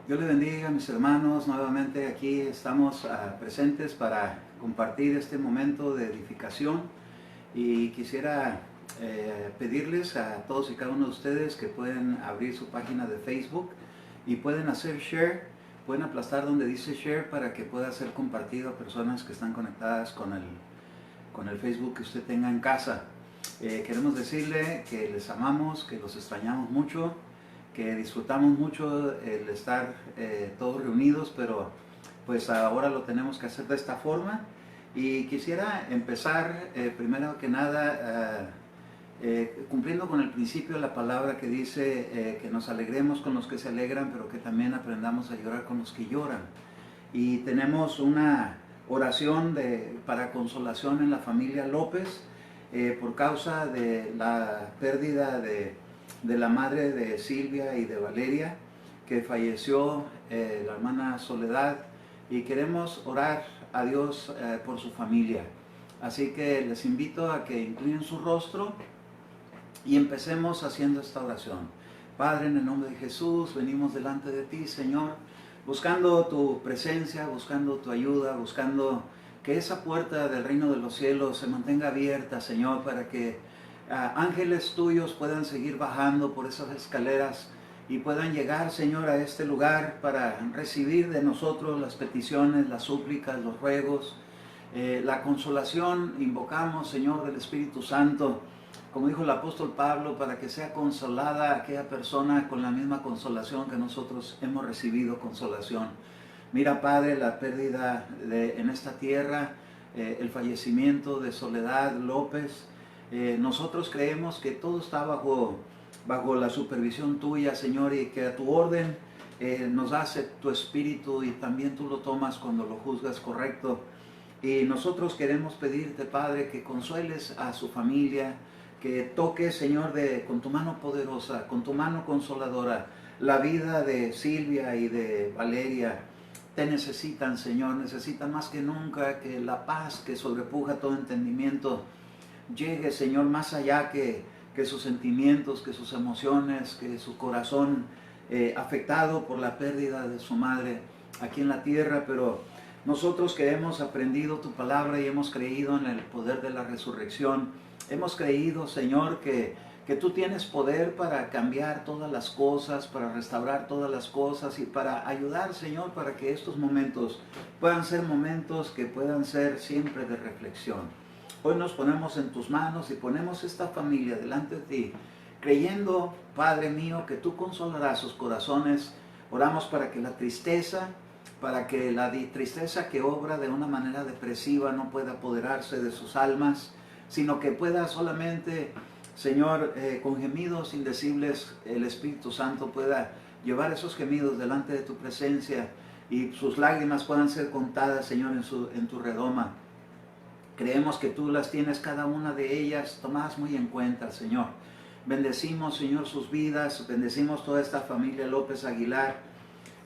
Dios le bendiga, mis hermanos. Nuevamente aquí estamos presentes para compartir este momento de edificación y quisiera pedirles a todos y cada uno de ustedes que pueden abrir su página de Facebook y pueden hacer share, pueden aplastar donde dice share para que pueda ser compartido a personas que están conectadas con el Facebook que usted tenga en casa. Queremos decirle que les amamos, que los extrañamos mucho, que disfrutamos mucho el estar todos reunidos, pero pues ahora lo tenemos que hacer de esta forma. Y quisiera empezar primero que nada cumpliendo con el principio de la palabra que dice que nos alegremos con los que se alegran, pero que también aprendamos a llorar con los que lloran. Y tenemos una oración para consolación en la familia López por causa de la pérdida de la madre de Silvia y de Valeria, que falleció la hermana Soledad, y queremos orar a Dios por su familia. Así que les invito a que inclinen su rostro y empecemos haciendo esta oración. Padre, en el nombre de Jesús, venimos delante de ti, Señor, buscando tu presencia, buscando tu ayuda, buscando que esa puerta del reino de los cielos se mantenga abierta, Señor, para que ángeles tuyos puedan seguir bajando por esas escaleras y puedan llegar, Señor, a este lugar para recibir de nosotros las peticiones, las súplicas, los ruegos, la consolación. Invocamos, Señor, del Espíritu Santo, como dijo el apóstol Pablo, para que sea consolada aquella persona con la misma consolación que nosotros hemos recibido consolación. Mira, Padre, la pérdida en esta tierra, el fallecimiento de Soledad López. Nosotros creemos que todo está bajo la supervisión tuya, Señor, y que a tu orden nos hace tu espíritu y también tú lo tomas cuando lo juzgas correcto. Y nosotros queremos pedirte, Padre, que consueles a su familia, que toques, Señor, con tu mano poderosa, con tu mano consoladora, la vida de Silvia y de Valeria. Te necesitan, Señor, necesitan más que nunca que la paz que sobrepuja todo entendimiento llegue, Señor, más allá que sus sentimientos, que sus emociones, que su corazón afectado por la pérdida de su madre aquí en la tierra. Pero nosotros que hemos aprendido tu palabra y hemos creído en el poder de la resurrección, hemos creído, Señor, que tú tienes poder para cambiar todas las cosas, para restaurar todas las cosas y para ayudar, Señor, para que estos momentos puedan ser momentos que puedan ser siempre de reflexión. Hoy nos ponemos en tus manos y ponemos esta familia delante de ti, creyendo, Padre mío, que tú consolarás sus corazones. Oramos para que la tristeza que obra de una manera depresiva no pueda apoderarse de sus almas, sino que pueda solamente, Señor, con gemidos indecibles, el Espíritu Santo pueda llevar esos gemidos delante de tu presencia y sus lágrimas puedan ser contadas, Señor, en tu redoma. Creemos que tú las tienes, cada una de ellas, tomadas muy en cuenta, Señor. Bendecimos, Señor, sus vidas, bendecimos toda esta familia López Aguilar,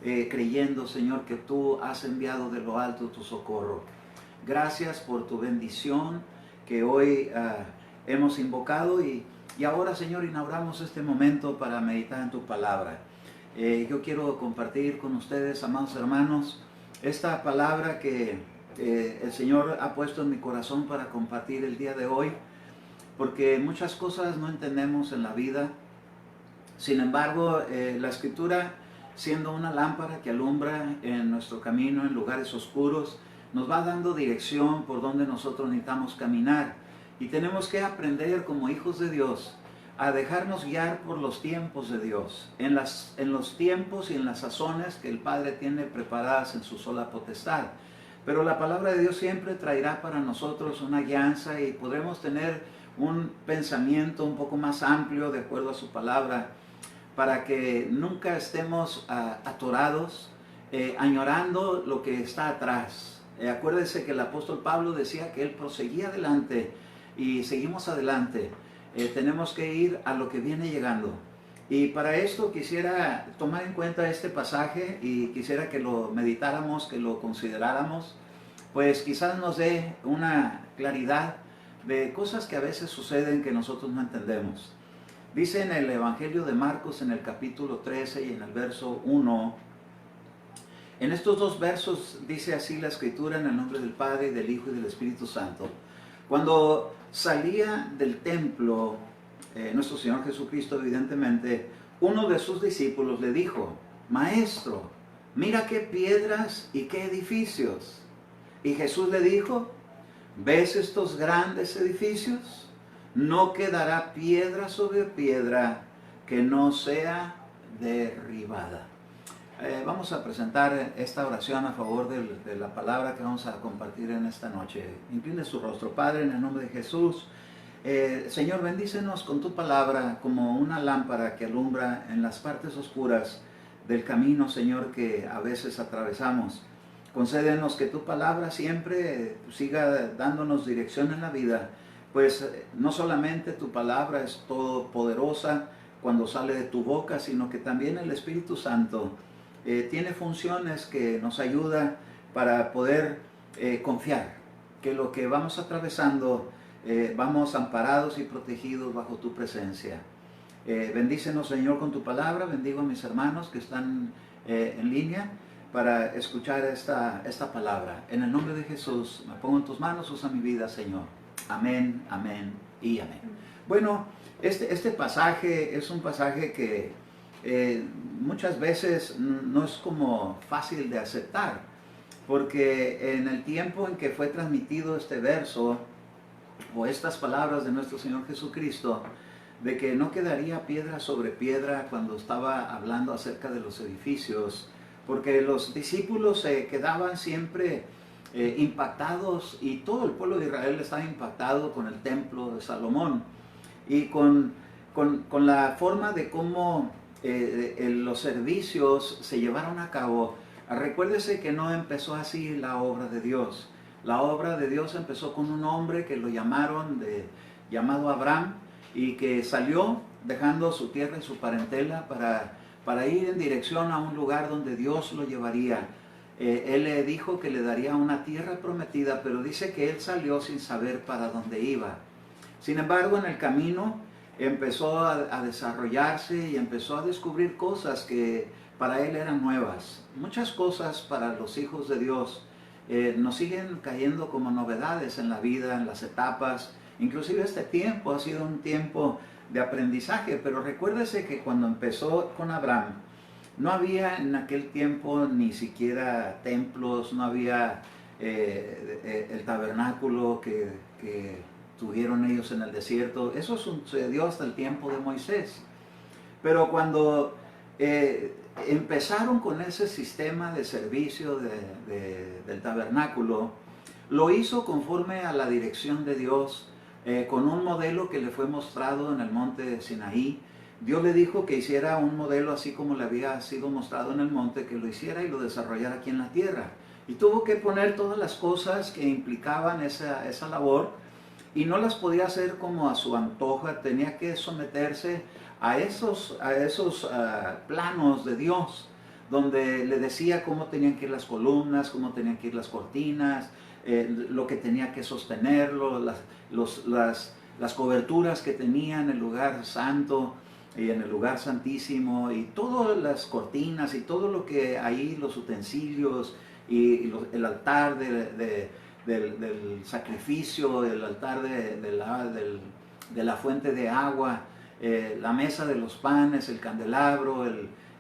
creyendo, Señor, que tú has enviado de lo alto tu socorro. Gracias por tu bendición que hoy hemos invocado y ahora, Señor, inauguramos este momento para meditar en tu palabra. Yo quiero compartir con ustedes, amados hermanos, esta palabra que el Señor ha puesto en mi corazón para compartir el día de hoy, porque muchas cosas no entendemos en la vida. Sin embargo, la Escritura, siendo una lámpara que alumbra en nuestro camino en lugares oscuros, nos va dando dirección por donde nosotros necesitamos caminar. Y tenemos que aprender como hijos de Dios a dejarnos guiar por los tiempos de Dios, en los tiempos y en las sazones que el Padre tiene preparadas en su sola potestad. Pero la palabra de Dios siempre traerá para nosotros una guianza y podremos tener un pensamiento un poco más amplio de acuerdo a su palabra, para que nunca estemos atorados, añorando lo que está atrás. Acuérdese que el apóstol Pablo decía que él proseguía adelante y seguimos adelante. Tenemos que ir a lo que viene llegando. Y para esto quisiera tomar en cuenta este pasaje y quisiera que lo meditáramos, que lo consideráramos, pues quizás nos dé una claridad de cosas que a veces suceden que nosotros no entendemos. Dice en el Evangelio de Marcos, en el capítulo 13 y en el verso 1, En estos dos versos dice así la Escritura, en el nombre del Padre, del Hijo y del Espíritu Santo. Cuando salía del templo, nuestro Señor Jesucristo, evidentemente, uno de sus discípulos le dijo: Maestro, mira qué piedras y qué edificios. Y Jesús le dijo: ¿ves estos grandes edificios? No quedará piedra sobre piedra que no sea derribada. Vamos a presentar esta oración a favor de la palabra que vamos a compartir en esta noche. Incline su rostro. Padre, en el nombre de Jesús, Señor, bendícenos con tu palabra como una lámpara que alumbra en las partes oscuras del camino, Señor, que a veces atravesamos. Concédenos que tu palabra siempre siga dándonos dirección en la vida, pues no solamente tu palabra es todopoderosa cuando sale de tu boca, sino que también el Espíritu Santo tiene funciones que nos ayuda para poder confiar que lo que vamos atravesando vamos amparados y protegidos bajo tu presencia. Bendícenos, Señor, con tu palabra. Bendigo a mis hermanos que están en línea para escuchar esta palabra. En el nombre de Jesús, me pongo en tus manos, usa mi vida, Señor. Amén, amén y amén. Bueno, este pasaje es un pasaje que muchas veces no es como fácil de aceptar, porque en el tiempo en que fue transmitido este verso o estas palabras de nuestro Señor Jesucristo, de que no quedaría piedra sobre piedra cuando estaba hablando acerca de los edificios, porque los discípulos se quedaban siempre impactados, y todo el pueblo de Israel estaba impactado con el templo de Salomón y con la forma de cómo los servicios se llevaron a cabo. Recuérdese que no empezó así la obra de Dios. La obra de Dios empezó con un hombre que lo llamaron llamado Abraham, y que salió dejando su tierra y su parentela para ir en dirección a un lugar donde Dios lo llevaría. Él le dijo que le daría una tierra prometida, pero dice que él salió sin saber para dónde iba. Sin embargo, en el camino empezó a desarrollarse y empezó a descubrir cosas que para él eran nuevas. Muchas cosas para los hijos de Dios nos siguen cayendo como novedades en la vida, en las etapas. Inclusive este tiempo ha sido un tiempo de aprendizaje, pero recuérdese que cuando empezó con Abraham, no había en aquel tiempo ni siquiera templos, no había el tabernáculo que tuvieron ellos en el desierto. Eso sucedió hasta el tiempo de Moisés. Pero cuando empezaron con ese sistema de servicio del tabernáculo, lo hizo conforme a la dirección de Dios, con un modelo que le fue mostrado en el monte de Sinaí. Dios le dijo que hiciera un modelo así como le había sido mostrado en el monte, que lo hiciera y lo desarrollara aquí en la tierra. Y tuvo que poner todas las cosas que implicaban esa labor, y no las podía hacer como a su antoja. Tenía que someterse a esos planos de Dios, donde le decía cómo tenían que ir las columnas, cómo tenían que ir las cortinas, lo que tenía que sostenerlo, las coberturas que tenía en el lugar santo y en el lugar santísimo, y todas las cortinas y todo lo que ahí, los utensilios y el altar del sacrificio, el altar de la fuente de agua, la mesa de los panes, el candelabro,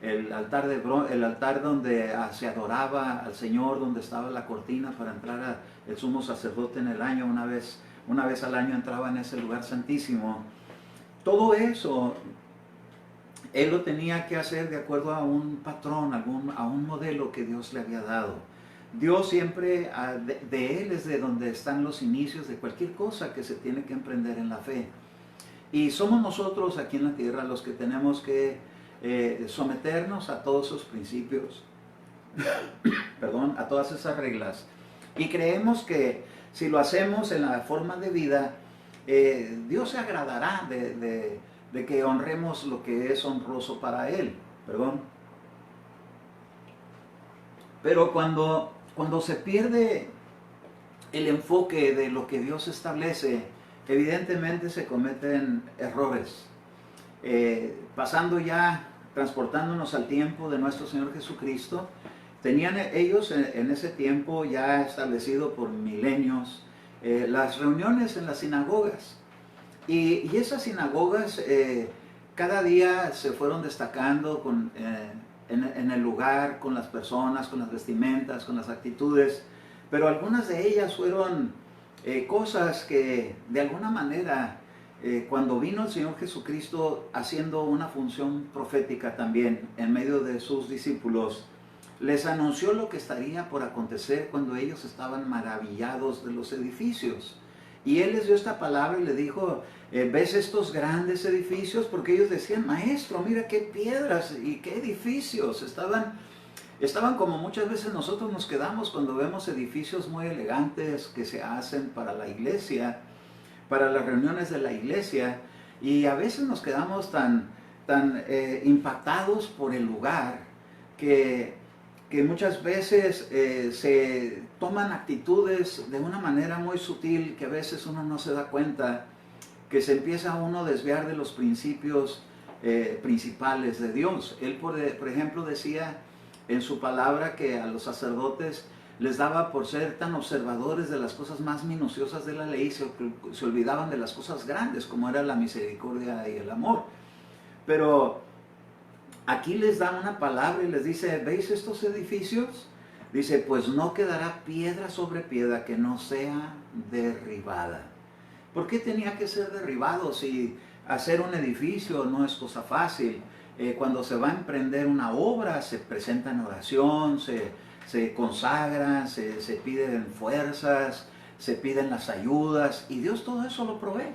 el altar donde se adoraba al Señor, donde estaba la cortina para entrar el sumo sacerdote en el año. Una vez al año entraba en ese lugar santísimo. Todo eso él lo tenía que hacer de acuerdo a un patrón, a un modelo que Dios le había dado. Dios siempre, de Él es de donde están los inicios de cualquier cosa que se tiene que emprender en la fe. Y somos nosotros aquí en la tierra los que tenemos que someternos a todos esos principios, perdón, a todas esas reglas. Y creemos que si lo hacemos en la forma de vida, Dios se agradará de que honremos lo que es honroso para Él, perdón. Pero cuando se pierde el enfoque de lo que Dios establece, evidentemente se cometen errores. Transportándonos al tiempo de nuestro Señor Jesucristo, tenían ellos en ese tiempo ya establecido por milenios las reuniones en las sinagogas. Y esas sinagogas cada día se fueron destacando en el lugar, con las personas, con las vestimentas, con las actitudes, pero algunas de ellas fueron cosas que de alguna manera, cuando vino el Señor Jesucristo haciendo una función profética también en medio de sus discípulos, les anunció lo que estaría por acontecer cuando ellos estaban maravillados de los edificios. Y Él les dio esta palabra y le dijo, ¿ves estos grandes edificios? Porque ellos decían, maestro, mira qué piedras y qué edificios. Estaban como muchas veces nosotros nos quedamos cuando vemos edificios muy elegantes que se hacen para la iglesia, para las reuniones de la iglesia, y a veces nos quedamos tan impactados por el lugar que muchas veces se toman actitudes de una manera muy sutil que a veces uno no se da cuenta, que se empieza uno a desviar de los principios principales de Dios. Él, por ejemplo, decía en su palabra que a los sacerdotes les daba por ser tan observadores de las cosas más minuciosas de la ley, se olvidaban de las cosas grandes, como era la misericordia y el amor. Pero aquí les da una palabra y les dice, ¿veis estos edificios? Dice, pues no quedará piedra sobre piedra que no sea derribada. ¿Por qué tenía que ser derribado si hacer un edificio no es cosa fácil? Cuando se va a emprender una obra, se presenta en oración, se consagra, se piden fuerzas, se piden las ayudas, y Dios todo eso lo provee.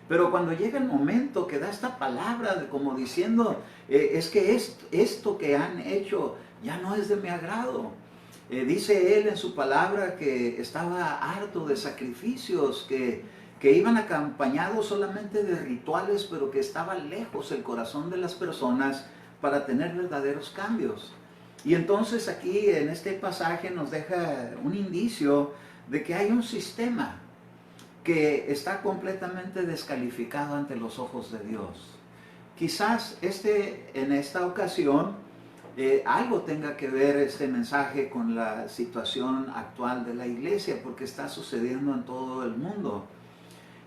Pero cuando llega el momento que da esta palabra, como diciendo, es que esto que han hecho ya no es de mi agrado. Dice Él en su palabra que estaba harto de sacrificios, que iban acompañados solamente de rituales, pero que estaba lejos el corazón de las personas para tener verdaderos cambios. Y entonces aquí en este pasaje nos deja un indicio de que hay un sistema que está completamente descalificado ante los ojos de Dios. Quizás en esta ocasión algo tenga que ver este mensaje con la situación actual de la iglesia, porque está sucediendo en todo el mundo.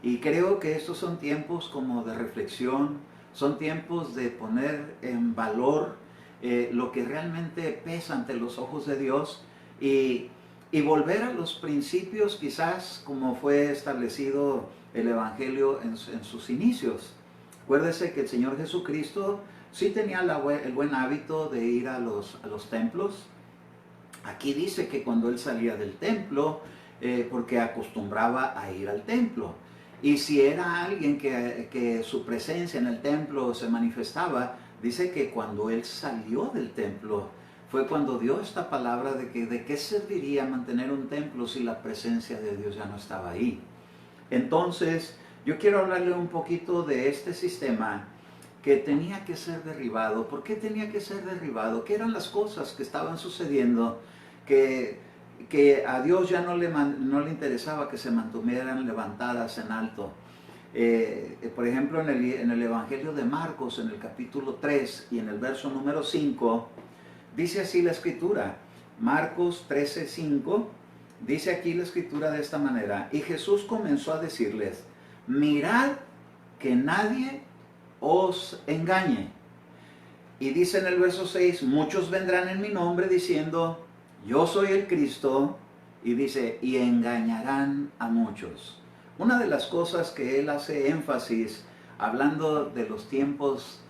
Y creo que estos son tiempos como de reflexión, son tiempos de poner en valor lo que realmente pesa ante los ojos de Dios y volver a los principios quizás como fue establecido el Evangelio en sus inicios. Acuérdese que el Señor Jesucristo sí tenía el buen hábito de ir a los templos. Aquí dice que cuando Él salía del templo, porque acostumbraba a ir al templo. Y si era alguien que su presencia en el templo se manifestaba, dice que cuando Él salió del templo, fue cuando dio esta palabra de que de qué serviría mantener un templo si la presencia de Dios ya no estaba ahí. Entonces, yo quiero hablarle un poquito de este sistema que tenía que ser derribado. ¿Por qué tenía que ser derribado? ¿Qué eran las cosas que estaban sucediendo que a Dios ya no le interesaba que se mantuvieran levantadas en alto? Por ejemplo, en el Evangelio de Marcos, en el capítulo 3 y en el verso número 5, dice así la Escritura. Marcos 13:5, dice aquí la Escritura de esta manera: y Jesús comenzó a decirles, mirad que nadie os engañe. Y dice en el verso 6, muchos vendrán en mi nombre diciendo, yo soy el Cristo, y dice, y engañarán a muchos. Una de las cosas que él hace énfasis, hablando de los tiempos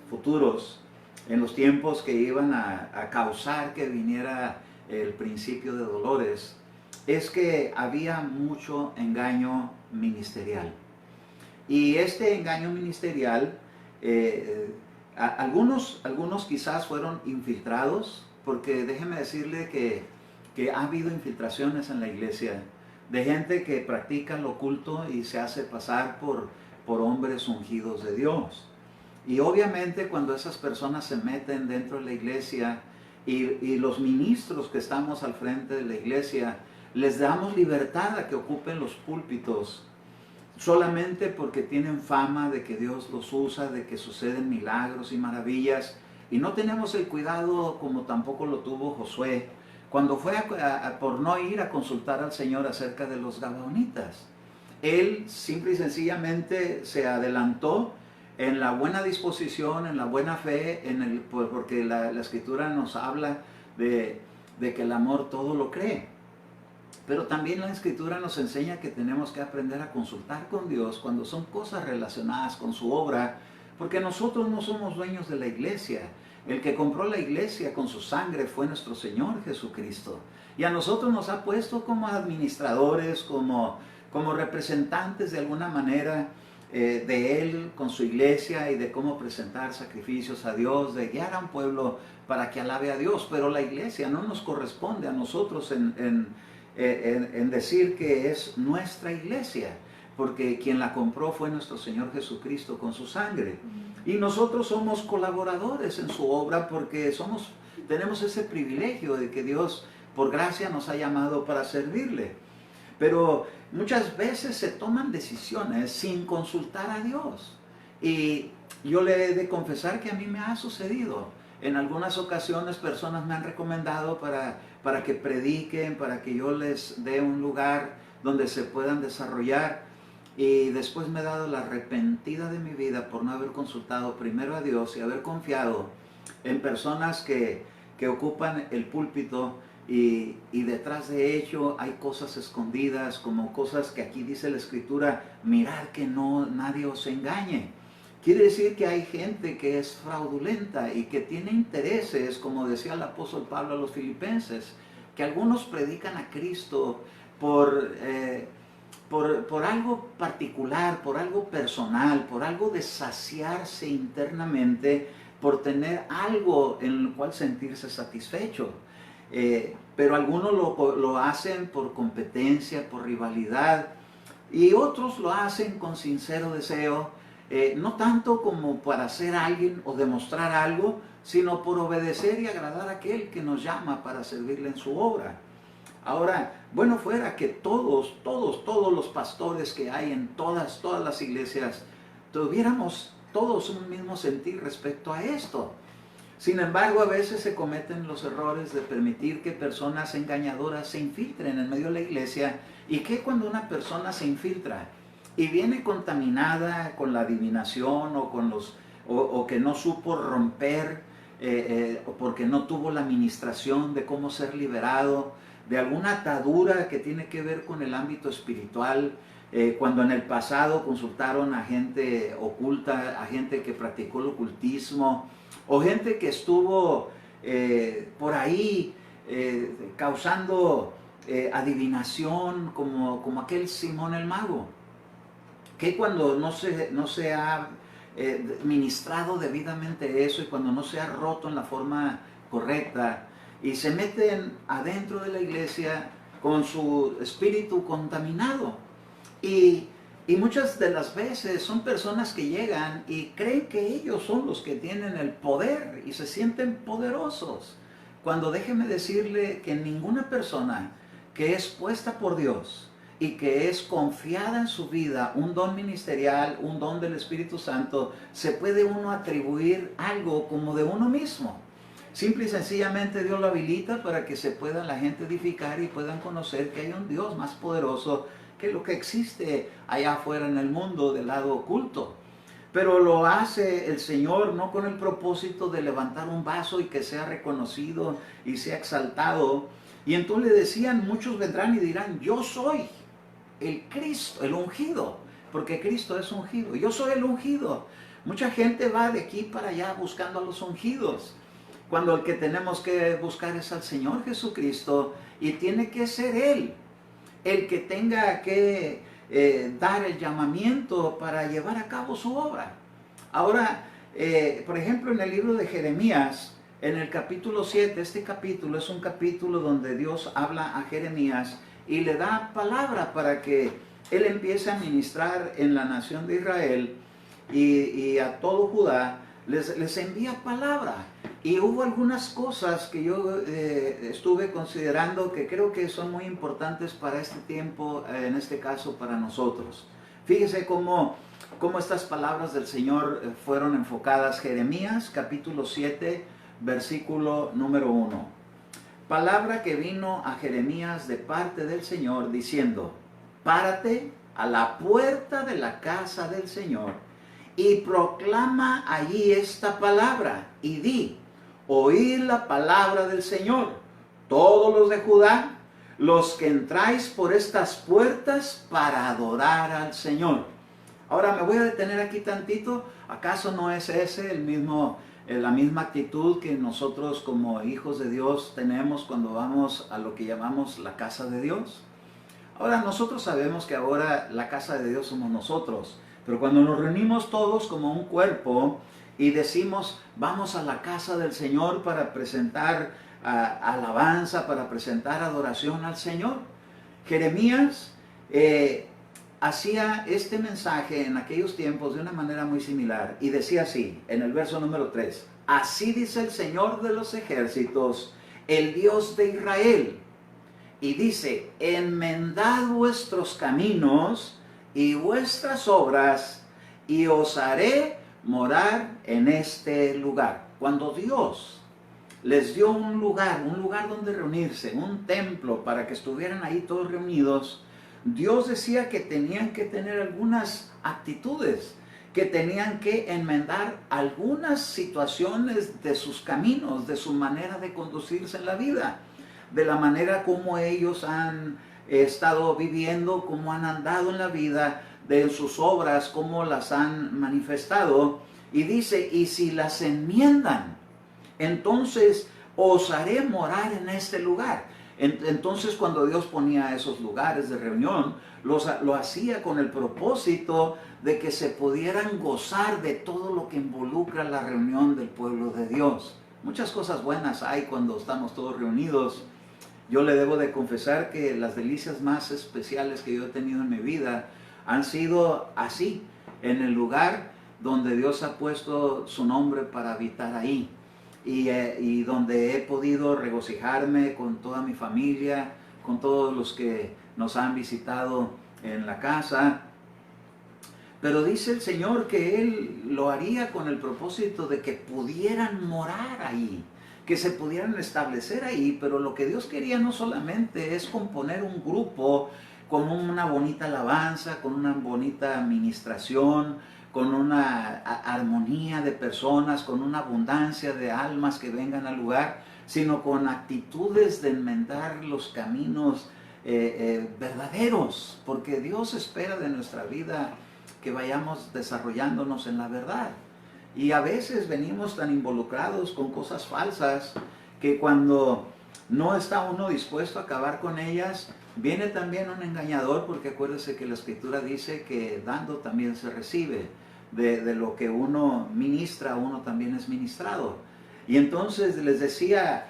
futuros, en los tiempos que iban a causar que viniera el principio de dolores, es que había mucho engaño ministerial. Y este engaño ministerial, algunos quizás fueron infiltrados, porque déjeme decirle que ha habido infiltraciones en la iglesia de gente que practica lo oculto y se hace pasar por hombres ungidos de Dios. Y obviamente cuando esas personas se meten dentro de la iglesia y los ministros que estamos al frente de la iglesia, les damos libertad a que ocupen los púlpitos solamente porque tienen fama de que Dios los usa, de que suceden milagros y maravillas, Y no tenemos el cuidado como tampoco lo tuvo Josué, cuando fue por no ir a consultar al Señor acerca de los gabaonitas. Él simple y sencillamente se adelantó en la buena disposición, en la buena fe, porque la Escritura nos habla de que el amor todo lo cree. Pero también la Escritura nos enseña que tenemos que aprender a consultar con Dios cuando son cosas relacionadas con su obra, porque nosotros no somos dueños de la iglesia. El que compró la iglesia con su sangre fue nuestro Señor Jesucristo. Y a nosotros nos ha puesto como administradores, como representantes de alguna manera de Él con su iglesia y de cómo presentar sacrificios a Dios, de guiar a un pueblo para que alabe a Dios. Pero la iglesia no nos corresponde a nosotros en decir que es nuestra iglesia, porque quien la compró fue nuestro Señor Jesucristo con su sangre. Y nosotros somos colaboradores en su obra porque tenemos ese privilegio de que Dios por gracia nos ha llamado para servirle. Pero muchas veces se toman decisiones sin consultar a Dios. Y yo le he de confesar que a mí me ha sucedido. En algunas ocasiones personas me han recomendado para que prediquen, para que yo les dé un lugar donde se puedan desarrollar. Y después me he dado la arrepentida de mi vida por no haber consultado primero a Dios y haber confiado en personas que ocupan el púlpito y detrás de ello hay cosas escondidas, como cosas que aquí dice la Escritura, mirad que nadie os engañe. Quiere decir que hay gente que es fraudulenta y que tiene intereses, como decía el apóstol Pablo a los filipenses, que algunos predican a Cristo por algo particular, por algo personal, por algo de saciarse internamente, por tener algo en el cual sentirse satisfecho. Pero algunos lo hacen por competencia, por rivalidad, y otros lo hacen con sincero deseo, no tanto como para ser alguien o demostrar algo, sino por obedecer y agradar a aquel que nos llama para servirle en su obra. Ahora, bueno fuera que todos los pastores que hay en todas las iglesias tuviéramos todos un mismo sentir respecto a esto. Sin embargo, a veces se cometen los errores de permitir que personas engañadoras se infiltren en medio de la iglesia. ¿Y qué cuando una persona se infiltra y viene contaminada con la adivinación o que no supo romper o porque no tuvo la administración de cómo ser liberado de alguna atadura que tiene que ver con el ámbito espiritual, cuando en el pasado consultaron a gente oculta, a gente que practicó el ocultismo, o gente que estuvo por ahí causando adivinación, como aquel Simón el Mago, que cuando no se ha ministrado debidamente eso y cuando no se ha roto en la forma correcta, y se meten adentro de la iglesia con su espíritu contaminado. Y muchas de las veces son personas que llegan y creen que ellos son los que tienen el poder y se sienten poderosos. Cuando déjeme decirle que ninguna persona que es puesta por Dios y que es confiada en su vida, un don ministerial, un don del Espíritu Santo, se puede uno atribuir algo como de uno mismo. Simple y sencillamente Dios lo habilita para que se pueda la gente edificar y puedan conocer que hay un Dios más poderoso que lo que existe allá afuera en el mundo del lado oculto. Pero lo hace el Señor no con el propósito de levantar un vaso y que sea reconocido y sea exaltado. Y entonces le decían, muchos vendrán y dirán, yo soy el Cristo, el ungido, porque Cristo es ungido. Yo soy el ungido. Mucha gente va de aquí para allá buscando a los ungidos, cuando el que tenemos que buscar es al Señor Jesucristo, y tiene que ser Él el que tenga que dar el llamamiento para llevar a cabo su obra. Ahora, por ejemplo, en el libro de Jeremías, en el capítulo 7, este capítulo es un capítulo donde Dios habla a Jeremías y le da palabra para que él empiece a ministrar en la nación de Israel y a todo Judá, les envía palabra. Y hubo algunas cosas que yo estuve considerando que creo que son muy importantes para este tiempo, en este caso para nosotros. Fíjese cómo cómo estas palabras del Señor fueron enfocadas. Jeremías capítulo 7, versículo número 1. Palabra que vino a Jeremías de parte del Señor diciendo: párate a la puerta de la casa del Señor y proclama allí esta palabra y di: oíd la palabra del Señor, todos los de Judá, los que entráis por estas puertas para adorar al Señor. Ahora me voy a detener aquí tantito. ¿Acaso no es ese la misma actitud que nosotros como hijos de Dios tenemos cuando vamos a lo que llamamos la casa de Dios? Ahora nosotros sabemos que ahora la casa de Dios somos nosotros, pero cuando nos reunimos todos como un cuerpo y decimos vamos a la casa del Señor para presentar alabanza, para presentar adoración al Señor, Jeremías hacía este mensaje en aquellos tiempos de una manera muy similar y decía así en el verso número 3: así dice el Señor de los ejércitos, el Dios de Israel, y dice: enmendad vuestros caminos y vuestras obras y os haré morar en este lugar. Cuando Dios les dio un lugar donde reunirse, un templo para que estuvieran ahí todos reunidos, Dios decía que tenían que tener algunas actitudes, que tenían que enmendar algunas situaciones de sus caminos, de su manera de conducirse en la vida, de la manera como ellos han estado viviendo, cómo han andado en la vida, de sus obras, cómo las han manifestado. Y dice: y si las enmiendan, entonces os haré morar en este lugar. Entonces cuando Dios ponía esos lugares de reunión, lo hacía con el propósito de que se pudieran gozar de todo lo que involucra la reunión del pueblo de Dios. Muchas cosas buenas hay cuando estamos todos reunidos. Yo le debo de confesar que las delicias más especiales que yo he tenido en mi vida han sido así, en el lugar donde Dios ha puesto su nombre para habitar ahí. Y donde he podido regocijarme con toda mi familia, con todos los que nos han visitado en la casa. Pero dice el Señor que Él lo haría con el propósito de que pudieran morar ahí, que se pudieran establecer ahí. Pero lo que Dios quería no solamente es componer un grupo con una bonita alabanza, con una bonita administración, con una armonía de personas, con una abundancia de almas que vengan al lugar, sino con actitudes de enmendar los caminos verdaderos, porque Dios espera de nuestra vida que vayamos desarrollándonos en la verdad. Y a veces venimos tan involucrados con cosas falsas que cuando no está uno dispuesto a acabar con ellas, viene también un engañador, porque acuérdese que la Escritura dice que dando también se recibe. De lo que uno ministra, uno también es ministrado. Y entonces les decía,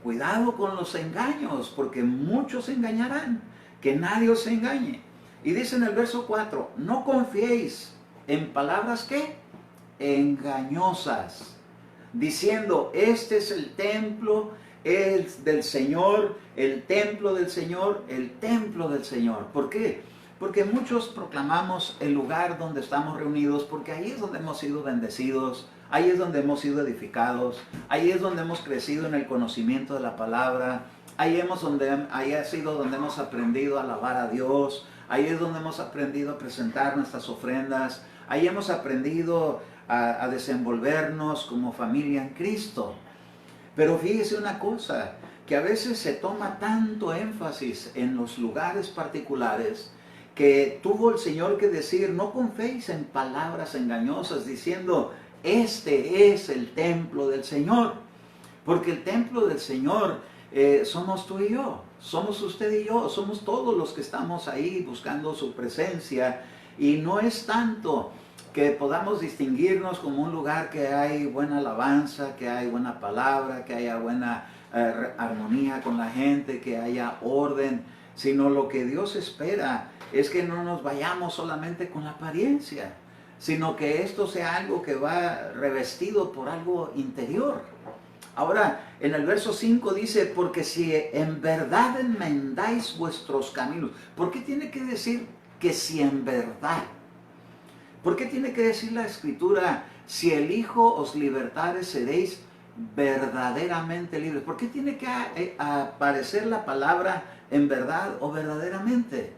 cuidado con los engaños, porque muchos engañarán, que nadie os engañe. Y dice en el verso 4, no confiéis en palabras ¿qué? Engañosas, diciendo: este es el templo del Señor, el templo del Señor, el templo del Señor. ¿Por qué? Porque muchos proclamamos el lugar donde estamos reunidos, porque ahí es donde hemos sido bendecidos, ahí es donde hemos sido edificados, ahí es donde hemos crecido en el conocimiento de la palabra, ahí ha sido donde hemos aprendido a alabar a Dios, ahí es donde hemos aprendido a presentar nuestras ofrendas, ahí hemos aprendido a desenvolvernos como familia en Cristo. Pero fíjese una cosa, que a veces se toma tanto énfasis en los lugares particulares, que tuvo el Señor que decir: no confiéis en palabras engañosas, diciendo: este es el templo del Señor. Porque el templo del Señor somos tú y yo, somos usted y yo, somos todos los que estamos ahí buscando su presencia. Y no es tanto que podamos distinguirnos como un lugar que hay buena alabanza, que hay buena palabra, que haya buena armonía con la gente, que haya orden, sino lo que Dios espera es que no nos vayamos solamente con la apariencia, sino que esto sea algo que va revestido por algo interior. Ahora, en el verso 5 dice: porque si en verdad enmendáis vuestros caminos. ¿Por qué tiene que decir que si en verdad? ¿Por qué tiene que decir la Escritura, si el Hijo os libertare seréis verdaderamente libres? ¿Por qué tiene que aparecer la palabra en verdad o verdaderamente?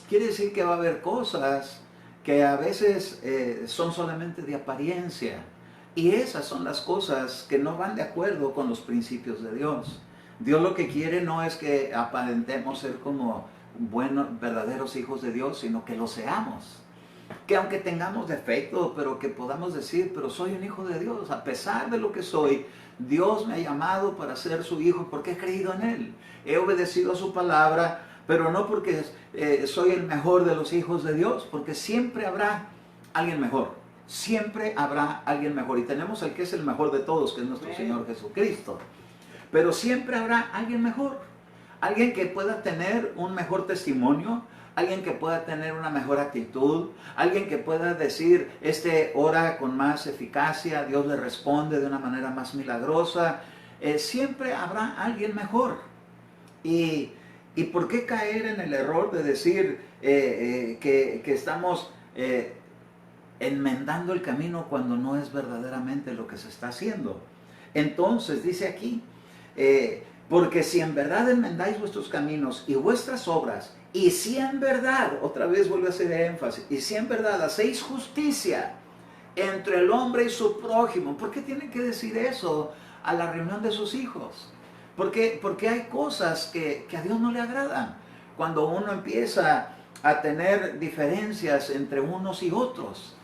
Quiere decir que va a haber cosas que a veces son solamente de apariencia. Y esas son las cosas que no van de acuerdo con los principios de Dios. Dios lo que quiere no es que aparentemos ser como buenos, verdaderos hijos de Dios, sino que lo seamos. Que aunque tengamos defectos, pero que podamos decir, pero soy un hijo de Dios. A pesar de lo que soy, Dios me ha llamado para ser su hijo porque he creído en Él. He obedecido a su palabra, pero no porque soy el mejor de los hijos de Dios, porque siempre habrá alguien mejor. Siempre habrá alguien mejor. Y tenemos al que es el mejor de todos, que es nuestro Señor Jesucristo. Pero siempre habrá alguien mejor. Alguien que pueda tener un mejor testimonio, alguien que pueda tener una mejor actitud, alguien que pueda decir, ora con más eficacia, Dios le responde de una manera más milagrosa. Siempre habrá alguien mejor. ¿Y por qué caer en el error de decir que estamos enmendando el camino cuando no es verdaderamente lo que se está haciendo? Entonces dice aquí, porque si en verdad enmendáis vuestros caminos y vuestras obras, y si en verdad, otra vez vuelve a hacer énfasis, y si en verdad hacéis justicia entre el hombre y su prójimo. ¿Por qué tienen que decir eso a la reunión de sus hijos? Porque hay cosas que a Dios no le agradan. Cuando uno empieza a tener diferencias entre unos y otros.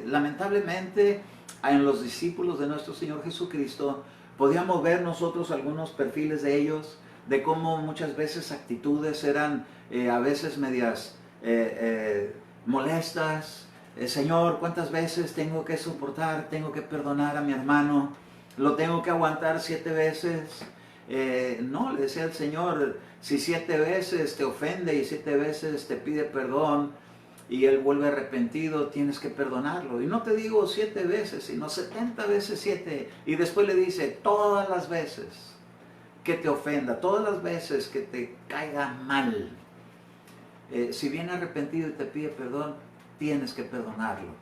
Lamentablemente, en los discípulos de nuestro Señor Jesucristo, podíamos ver nosotros algunos perfiles de ellos, de cómo muchas veces actitudes eran a veces medias molestas. Señor, ¿cuántas veces tengo que soportar, tengo que perdonar a mi hermano? ¿Lo tengo que aguantar 7 veces? No, le decía el Señor, si 7 veces te ofende y 7 veces te pide perdón y él vuelve arrepentido, tienes que perdonarlo. Y no te digo 7 veces, sino 70 veces 7. Y después le dice, todas las veces que te ofenda, todas las veces que te caiga mal, si viene arrepentido y te pide perdón, tienes que perdonarlo.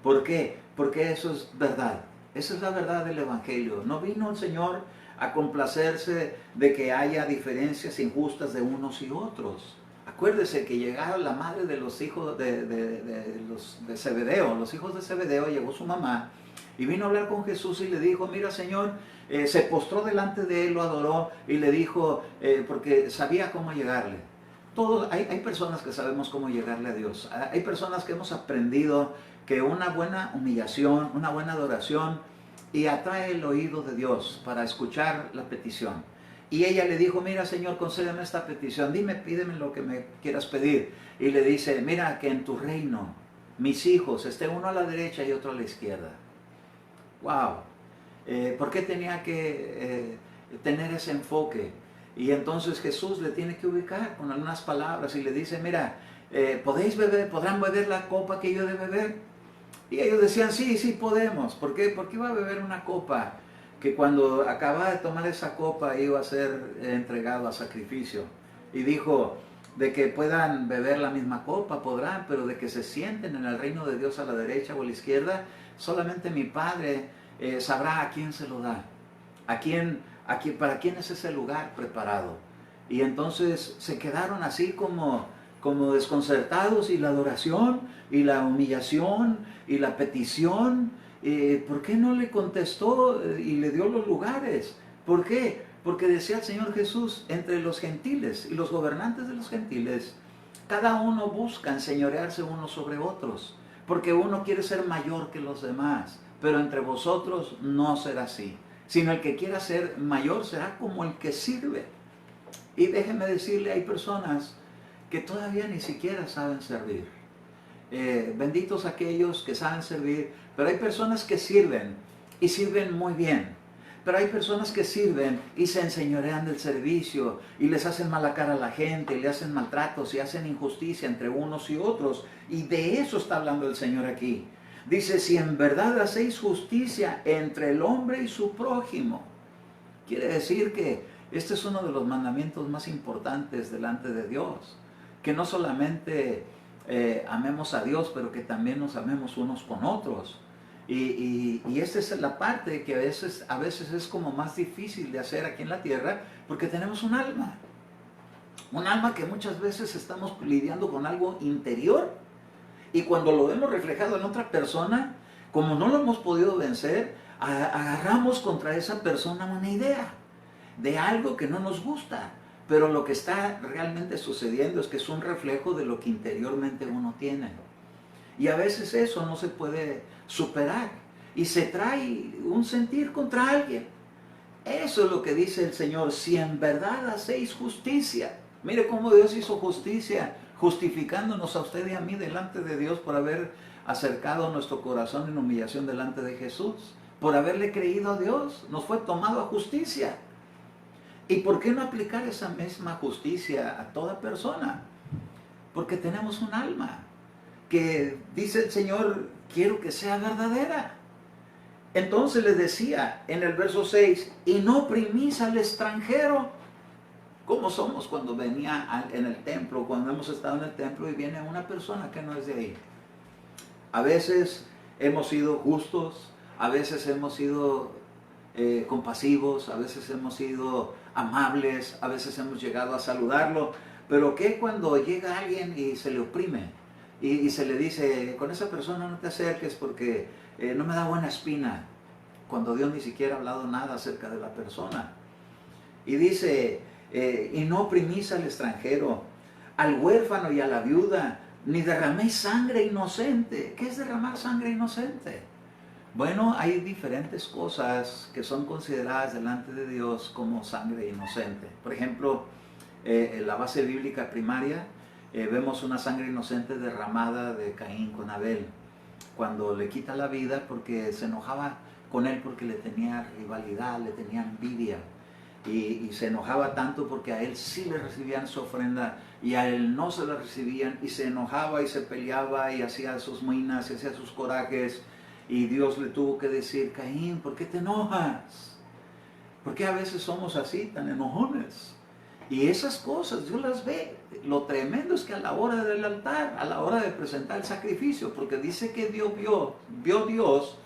¿Por qué? Porque eso es verdad. Esa es la verdad del Evangelio. No vino el Señor a complacerse de que haya diferencias injustas de unos y otros. Acuérdese que llegaron la madre de los hijos de Zebedeo, los hijos de Zebedeo, llegó su mamá y vino a hablar con Jesús y le dijo, mira Señor, se postró delante de él, lo adoró y le dijo, porque sabía cómo llegarle. Hay personas que sabemos cómo llegarle a Dios. Hay personas que hemos aprendido que una buena humillación, una buena adoración y atrae el oído de Dios para escuchar la petición. Y ella le dijo, mira Señor, concédeme esta petición, pídeme lo que me quieras pedir. Y le dice, mira que en tu reino mis hijos estén uno a la derecha y otro a la izquierda. Wow. ¿Por qué tenía que tener ese enfoque? Y entonces Jesús le tiene que ubicar con algunas palabras y le dice, mira, ¿podrán beber la copa que yo he de beber? Y ellos decían, sí podemos. ¿Por qué? Porque iba a beber una copa que cuando acababa de tomar esa copa iba a ser entregado a sacrificio. Y dijo, de que puedan beber la misma copa podrán, pero de que se sienten en el reino de Dios a la derecha o a la izquierda, solamente mi Padre sabrá a quién se lo da, para quién es ese lugar preparado. Y entonces se quedaron así como desconcertados, y la adoración y la humillación y la petición, ¿por qué no le contestó y le dio los lugares? ¿Por qué? Porque decía el Señor Jesús, entre los gentiles y los gobernantes de los gentiles, cada uno busca enseñorearse unos sobre otros, porque uno quiere ser mayor que los demás, pero entre vosotros no será así, sino el que quiera ser mayor será como el que sirve. Y déjeme decirle, hay personas que todavía ni siquiera saben servir. Benditos aquellos que saben servir, pero hay personas que sirven y sirven muy bien. Pero hay personas que sirven y se enseñorean del servicio y les hacen mala cara a la gente, y le hacen maltratos y hacen injusticia entre unos y otros. Y de eso está hablando el Señor aquí. Dice, si en verdad hacéis justicia entre el hombre y su prójimo. Quiere decir que este es uno de los mandamientos más importantes delante de Dios. Que no solamente amemos a Dios, pero que también nos amemos unos con otros. Y esta es la parte que a veces es como más difícil de hacer aquí en la tierra, porque tenemos un alma que muchas veces estamos lidiando con algo interior, y cuando lo vemos reflejado en otra persona, como no lo hemos podido vencer, agarramos contra esa persona una idea de algo que no nos gusta, pero lo que está realmente sucediendo es que es un reflejo de lo que interiormente uno tiene. Y a veces eso no se puede superar y se trae un sentir contra alguien. Eso es lo que dice el Señor: si en verdad hacéis justicia. Mire cómo Dios hizo justicia, justificándonos a usted y a mí delante de Dios por haber acercado nuestro corazón en humillación delante de Jesús, por haberle creído a Dios, nos fue tomado a justicia. ¿Y por qué no aplicar esa misma justicia a toda persona? Porque tenemos un alma que, dice el Señor, quiero que sea verdadera. Entonces les decía en el verso 6, y no oprimís al extranjero. ¿Cómo somos cuando venía en el templo, cuando hemos estado en el templo y viene una persona que no es de ahí? A veces hemos sido justos, a veces hemos sido compasivos, a veces hemos sido amables, a veces hemos llegado a saludarlo, pero ¿qué cuando llega alguien y se le oprime? Y se le dice, con esa persona no te acerques porque no me da buena espina, cuando Dios ni siquiera ha hablado nada acerca de la persona. Y dice, y no oprimís al extranjero, al huérfano y a la viuda, ni derraméis sangre inocente. ¿Qué es derramar sangre inocente? Bueno, hay diferentes cosas que son consideradas delante de Dios como sangre inocente. Por ejemplo, en la base bíblica primaria, vemos una sangre inocente derramada de Caín con Abel, cuando le quita la vida porque se enojaba con él porque le tenía rivalidad, le tenía envidia. Y se enojaba tanto porque a él sí le recibían su ofrenda y a él no se la recibían, y se enojaba y se peleaba y hacía sus muinas y hacía sus corajes, y Dios le tuvo que decir, Caín, ¿por qué te enojas? ¿Por qué a veces somos así, tan enojones? Y esas cosas Dios las ve. Lo tremendo es que a la hora del altar, a la hora de presentar el sacrificio, porque dice que Dios vio Dios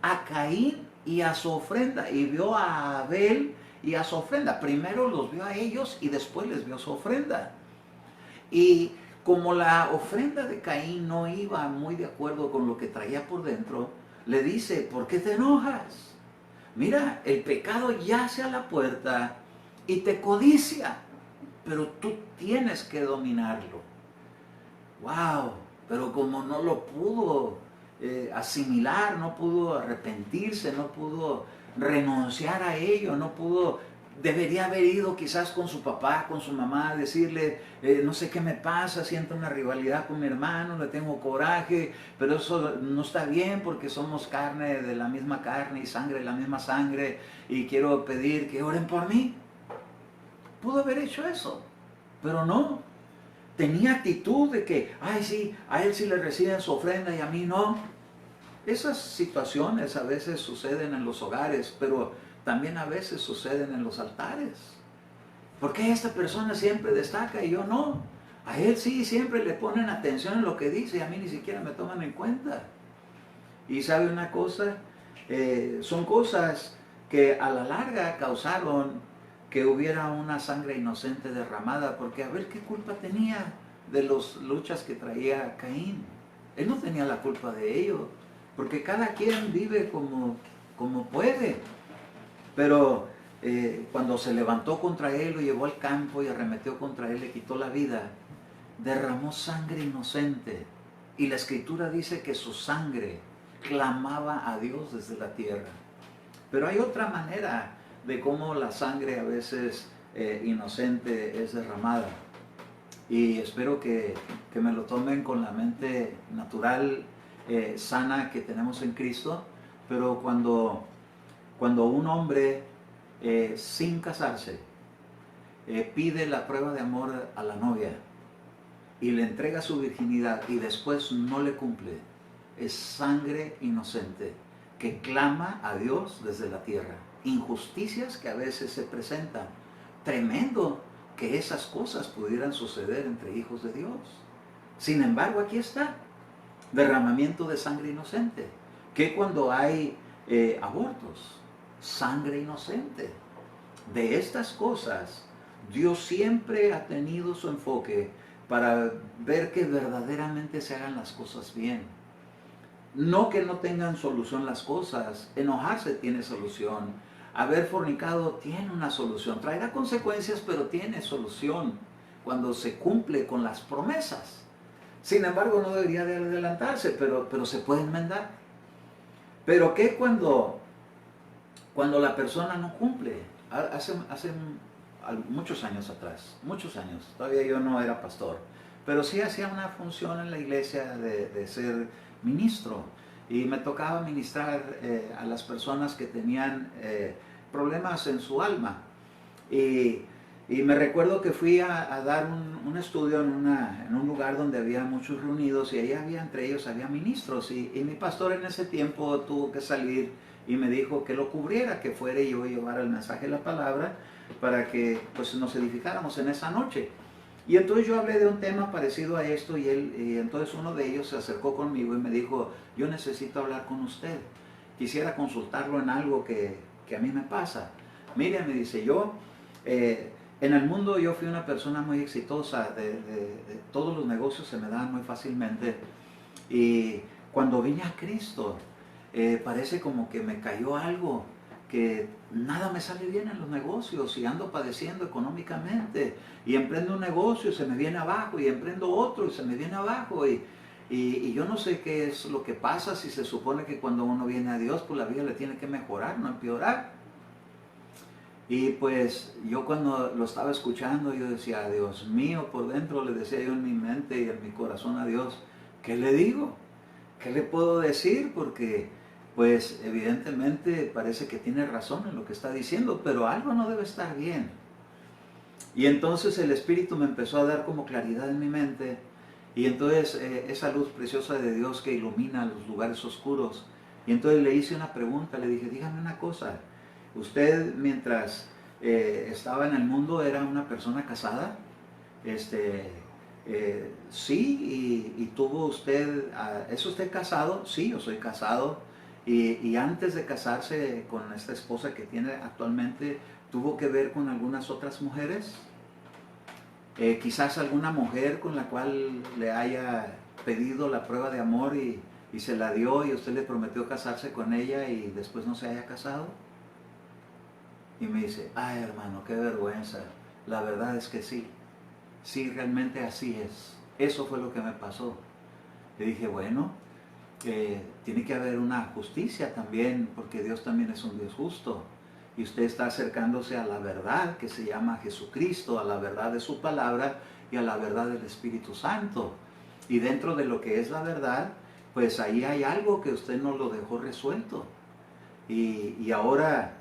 a Caín y a su ofrenda, y vio a Abel y a su ofrenda. Primero los vio a ellos y después les vio su ofrenda. Y como la ofrenda de Caín no iba muy de acuerdo con lo que traía por dentro, le dice, ¿por qué te enojas? Mira, el pecado yace a la puerta y te codicia, pero tú tienes que dominarlo. ¡Wow! Pero como no lo pudo asimilar, no pudo arrepentirse, no pudo renunciar a ello, no pudo, debería haber ido quizás con su papá, con su mamá, decirle, no sé qué me pasa, siento una rivalidad con mi hermano, le tengo coraje, pero eso no está bien porque somos carne de la misma carne y sangre de la misma sangre, y quiero pedir que oren por mí. Pudo haber hecho eso, pero no. Tenía actitud de que, ay sí, a él sí le reciben su ofrenda y a mí no. Esas situaciones a veces suceden en los hogares, pero también a veces suceden en los altares. ¿Por qué esta persona siempre destaca y yo no? A él sí siempre le ponen atención en lo que dice y a mí ni siquiera me toman en cuenta. Y sabe una cosa, son cosas que a la larga causaron que hubiera una sangre inocente derramada, porque a ver qué culpa tenía de las luchas que traía Caín. Él no tenía la culpa de ello, porque cada quien vive como puede. Pero cuando se levantó contra él, lo llevó al campo y arremetió contra él, le quitó la vida, derramó sangre inocente. Y la Escritura dice que su sangre clamaba a Dios desde la tierra. Pero hay otra manera de cómo la sangre a veces inocente es derramada. Y espero que me lo tomen con la mente natural, sana que tenemos en Cristo. Pero cuando un hombre sin casarse pide la prueba de amor a la novia y le entrega su virginidad y después no le cumple, es sangre inocente que clama a Dios desde la tierra. Injusticias que a veces se presentan. Tremendo que esas cosas pudieran suceder entre hijos de Dios. Sin embargo, aquí está, derramamiento de sangre inocente. Que cuando hay abortos, sangre inocente. De estas cosas, Dios siempre ha tenido su enfoque para ver que verdaderamente se hagan las cosas bien. No que no tengan solución las cosas. Enojarse tiene solución. Haber fornicado tiene una solución. Traerá consecuencias, pero tiene solución cuando se cumple con las promesas. Sin embargo, no debería de adelantarse, pero se puede enmendar. Pero ¿qué cuando la persona no cumple? Hace muchos años atrás, muchos años, todavía yo no era pastor, pero sí hacía una función en la iglesia de ser ministro, y me tocaba ministrar a las personas que tenían problemas en su alma. Y me recuerdo que fui a dar un estudio en un lugar donde había muchos reunidos, y ahí había, entre ellos había ministros, y mi pastor en ese tiempo tuvo que salir y me dijo que lo cubriera, que fuera y yo llevara el mensaje de la palabra para que pues nos edificáramos en esa noche. Y entonces yo hablé de un tema parecido a esto, y entonces uno de ellos se acercó conmigo y me dijo: yo necesito hablar con usted, quisiera consultarlo en algo que a mí me pasa. Mire, me dice, yo en el mundo yo fui una persona muy exitosa, de todos los negocios se me daban muy fácilmente, y cuando vine a Cristo parece como que me cayó algo, que nada me sale bien en los negocios y ando padeciendo económicamente, y emprendo un negocio y se me viene abajo, y emprendo otro y se me viene abajo, y yo no sé qué es lo que pasa, si se supone que cuando uno viene a Dios pues la vida le tiene que mejorar, no empeorar. Y pues yo cuando lo estaba escuchando, yo decía: Dios mío, por dentro le decía yo en mi mente y en mi corazón a Dios, ¿qué le digo? ¿Qué le puedo decir? Porque pues evidentemente parece que tiene razón en lo que está diciendo, pero algo no debe estar bien. Y entonces el Espíritu me empezó a dar como claridad en mi mente, y entonces esa luz preciosa de Dios que ilumina los lugares oscuros. Y entonces le hice una pregunta, le dije: dígame una cosa, usted mientras estaba en el mundo era una persona casada, sí, y tuvo usted, ¿es usted casado? Sí, yo soy casado, y antes de casarse con esta esposa que tiene actualmente, ¿tuvo que ver con algunas otras mujeres? Quizás alguna mujer con la cual le haya pedido la prueba de amor y se la dio, y usted le prometió casarse con ella y después no se haya casado. Y me dice: ay, hermano, qué vergüenza. La verdad es que sí, sí, realmente así es. Eso fue lo que me pasó. Le dije: bueno, tiene que haber una justicia también, porque Dios también es un Dios justo. Y usted está acercándose a la verdad que se llama Jesucristo, a la verdad de su palabra y a la verdad del Espíritu Santo. Y dentro de lo que es la verdad, pues ahí hay algo que usted no lo dejó resuelto. Y ahora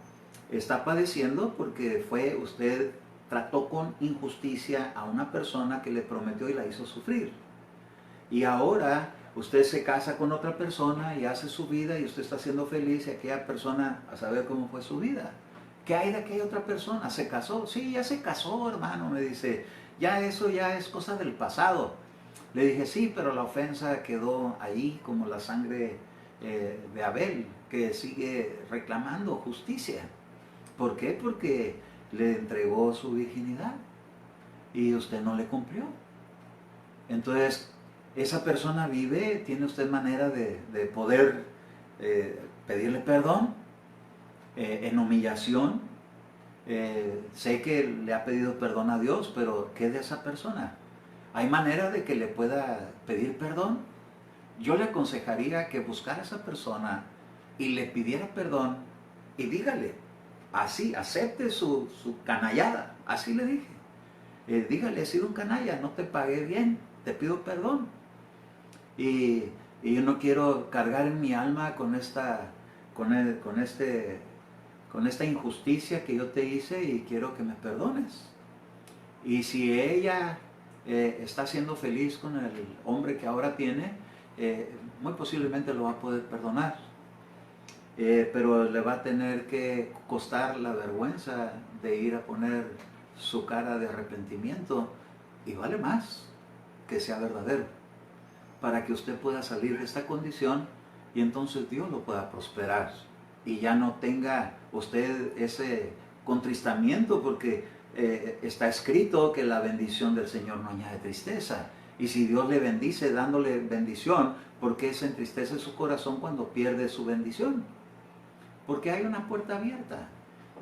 está padeciendo porque usted trató con injusticia a una persona que le prometió y la hizo sufrir. Y ahora usted se casa con otra persona y hace su vida, y usted está siendo feliz, y aquella persona a saber cómo fue su vida. ¿Qué hay de aquella otra persona? ¿Se casó? Sí, ya se casó, hermano, me dice. Ya eso ya es cosa del pasado. Le dije: sí, pero la ofensa quedó ahí como la sangre de Abel, que sigue reclamando justicia. ¿Por qué? Porque le entregó su virginidad y usted no le cumplió. Entonces, esa persona vive, tiene usted manera de poder pedirle perdón en humillación. Sé que le ha pedido perdón a Dios, pero ¿qué de esa persona? ¿Hay manera de que le pueda pedir perdón? Yo le aconsejaría que buscara a esa persona y le pidiera perdón, y dígale, así, acepte su canallada, así le dije. Dígale: he sido un canalla, no te pagué bien, te pido perdón. Y yo no quiero cargar en mi alma con esta injusticia que yo te hice, y quiero que me perdones. Y si ella está siendo feliz con el hombre que ahora tiene, muy posiblemente lo va a poder perdonar. Pero le va a tener que costar la vergüenza de ir a poner su cara de arrepentimiento, y vale más que sea verdadero. para que usted pueda salir de esta condición y entonces Dios lo pueda prosperar y ya no tenga usted ese contristamiento, porque está escrito que la bendición del Señor no añade tristeza. Y si Dios le bendice dándole bendición, ¿por qué se entristece su corazón cuando pierde su bendición? Porque hay una puerta abierta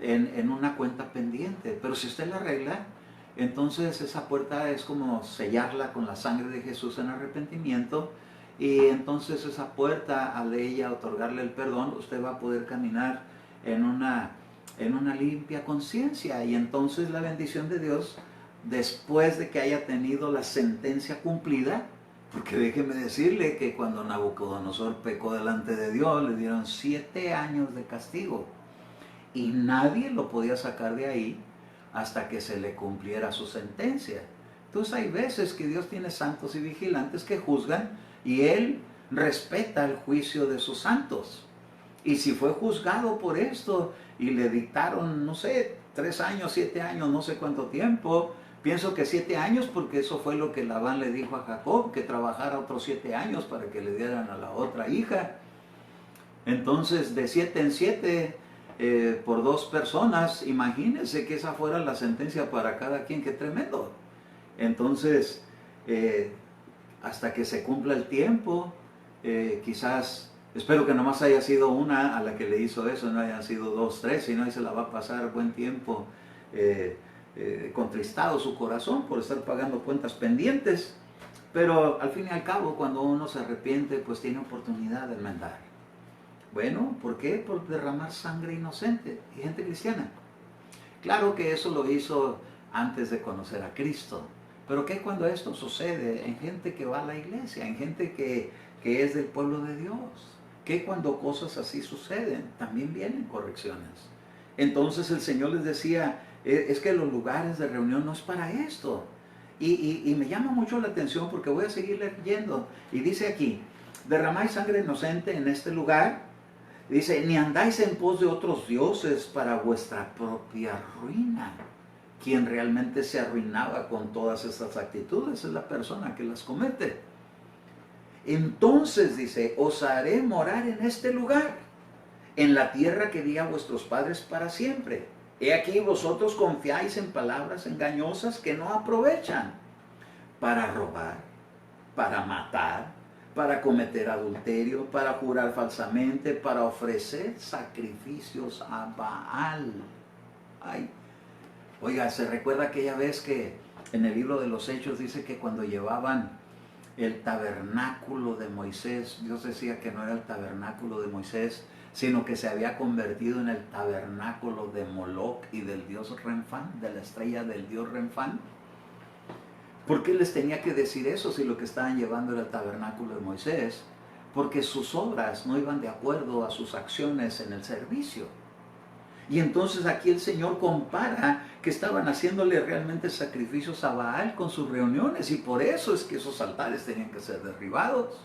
en una cuenta pendiente. Pero si usted la arregla, entonces esa puerta es como sellarla con la sangre de Jesús en arrepentimiento. Y entonces esa puerta, al ella otorgarle el perdón, usted va a poder caminar en una limpia conciencia. Y entonces la bendición de Dios, después de que haya tenido la sentencia cumplida, porque déjeme decirle que cuando Nabucodonosor pecó delante de Dios, le dieron 7 años de castigo. Y nadie lo podía sacar de ahí hasta que se le cumpliera su sentencia. Entonces hay veces que Dios tiene santos y vigilantes que juzgan y Él respeta el juicio de sus santos. Y si fue juzgado por esto y le dictaron, no sé, 3 años, 7 años, no sé cuánto tiempo, pienso que 7 años, porque eso fue lo que Labán le dijo a Jacob, que trabajara otros 7 años para que le dieran a la otra hija. Entonces, de 7 en 7, por 2 personas, imagínense que esa fuera la sentencia para cada quien, qué tremendo. Entonces, hasta que se cumpla el tiempo, quizás, espero que nomás haya sido una a la que le hizo eso, no hayan sido 2, 3, sino ahí se la va a pasar buen tiempo contristado su corazón por estar pagando cuentas pendientes. Pero al fin y al cabo, cuando uno se arrepiente, pues tiene oportunidad de enmendar. Bueno, ¿por qué? Por derramar sangre inocente y gente cristiana. Claro que eso lo hizo antes de conocer a Cristo. Pero ¿qué cuando esto sucede en gente que va a la iglesia, en gente que es del pueblo de Dios? ¿Qué cuando cosas así suceden? También vienen correcciones. Entonces el Señor les decía, es que los lugares de reunión no es para esto. Y me llama mucho la atención porque voy a seguir leyendo. Y dice aquí, derramáis sangre inocente en este lugar. Dice, ni andáis en pos de otros dioses para vuestra propia ruina. Quien realmente se arruinaba con todas estas actitudes es la persona que las comete. Entonces dice, os haré morar en este lugar, en la tierra que di a vuestros padres para siempre. He aquí vosotros confiáis en palabras engañosas que no aprovechan, para robar, para matar, para cometer adulterio, para jurar falsamente, para ofrecer sacrificios a Baal. Ay, oiga, ¿se recuerda aquella vez que en el libro de los Hechos dice que cuando llevaban el tabernáculo de Moisés, Dios decía que no era el tabernáculo de Moisés, sino que se había convertido en el tabernáculo de Moloc y del dios Renfán, de la estrella del dios Renfán? ¿Por qué les tenía que decir eso si lo que estaban llevando era el tabernáculo de Moisés? Porque sus obras no iban de acuerdo a sus acciones en el servicio. Y entonces aquí el Señor compara que estaban haciéndole realmente sacrificios a Baal con sus reuniones, y por eso es que esos altares tenían que ser derribados.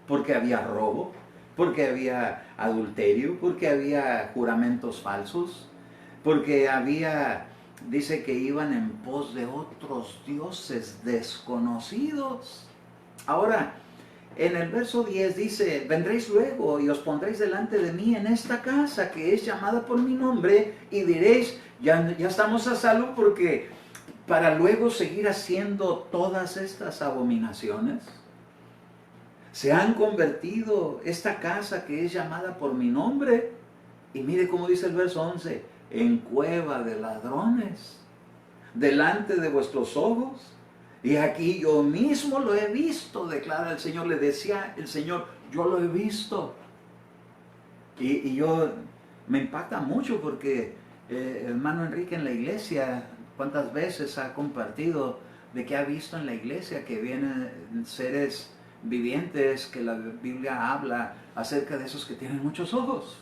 Porque había robo, porque había adulterio, porque había juramentos falsos, porque había, dice que iban en pos de otros dioses desconocidos. Ahora, en el verso 10 dice, vendréis luego y os pondréis delante de mí en esta casa que es llamada por mi nombre, y diréis, ya estamos a salvo, porque para luego seguir haciendo todas estas abominaciones. Se han convertido esta casa que es llamada por mi nombre, y mire cómo dice el verso 11, en cueva de ladrones, delante de vuestros ojos. Y aquí yo mismo lo he visto, declara el Señor. Le decía el Señor, yo lo he visto. Y yo, me impacta mucho porque hermano Enrique en la iglesia, ¿cuántas veces ha compartido de que ha visto en la iglesia que vienen seres vivientes, que la Biblia habla acerca de esos que tienen muchos ojos?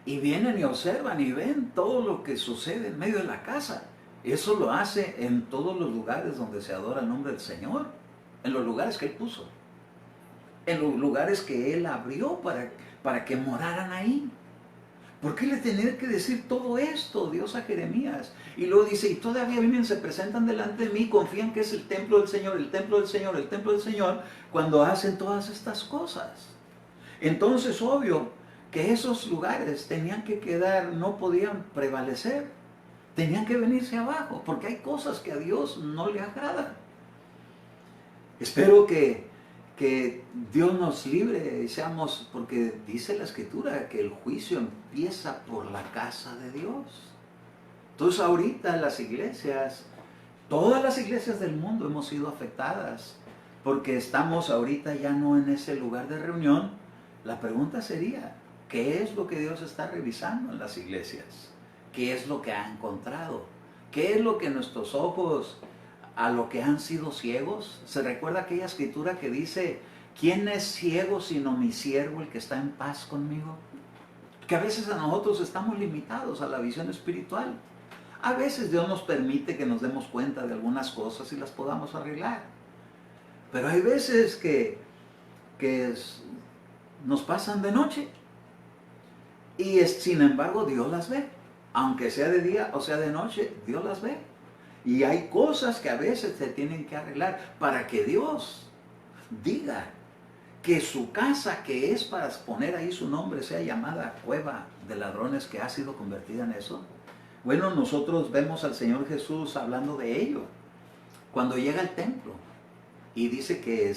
Y vienen y observan y ven todo lo que sucede en medio de la casa. Eso lo hace en todos los lugares donde se adora el nombre del Señor, en los lugares que Él puso, en los lugares que Él abrió para que moraran ahí. ¿Por qué le tenía que decir todo esto Dios a Jeremías? Y luego dice, y todavía vienen, se presentan delante de mí, confían que es el templo del Señor, el templo del Señor, el templo del Señor, cuando hacen todas estas cosas. Entonces, obvio que esos lugares tenían que quedar, no podían prevalecer, tenían que venirse abajo, porque hay cosas que a Dios no le agradan. Espero que Dios nos libre y seamos, porque dice la Escritura que el juicio empieza por la casa de Dios. Entonces ahorita las iglesias, todas las iglesias del mundo hemos sido afectadas, porque estamos ahorita ya no en ese lugar de reunión. La pregunta sería, ¿qué es lo que Dios está revisando en las iglesias? ¿Qué es lo que ha encontrado? ¿Qué es lo que nuestros ojos, a lo que han sido ciegos? ¿Se recuerda aquella escritura que dice, ¿quién es ciego sino mi siervo, el que está en paz conmigo? Que a veces a nosotros estamos limitados a la visión espiritual. A veces Dios nos permite que nos demos cuenta de algunas cosas y las podamos arreglar. Pero hay veces que nos pasan de noche y sin embargo Dios las ve. Aunque sea de día o sea de noche, Dios las ve. Y hay cosas que a veces se tienen que arreglar para que Dios diga que su casa, que es para poner ahí su nombre, sea llamada cueva de ladrones, que ha sido convertida en eso. Bueno, nosotros vemos al Señor Jesús hablando de ello. Cuando llega al templo y dice que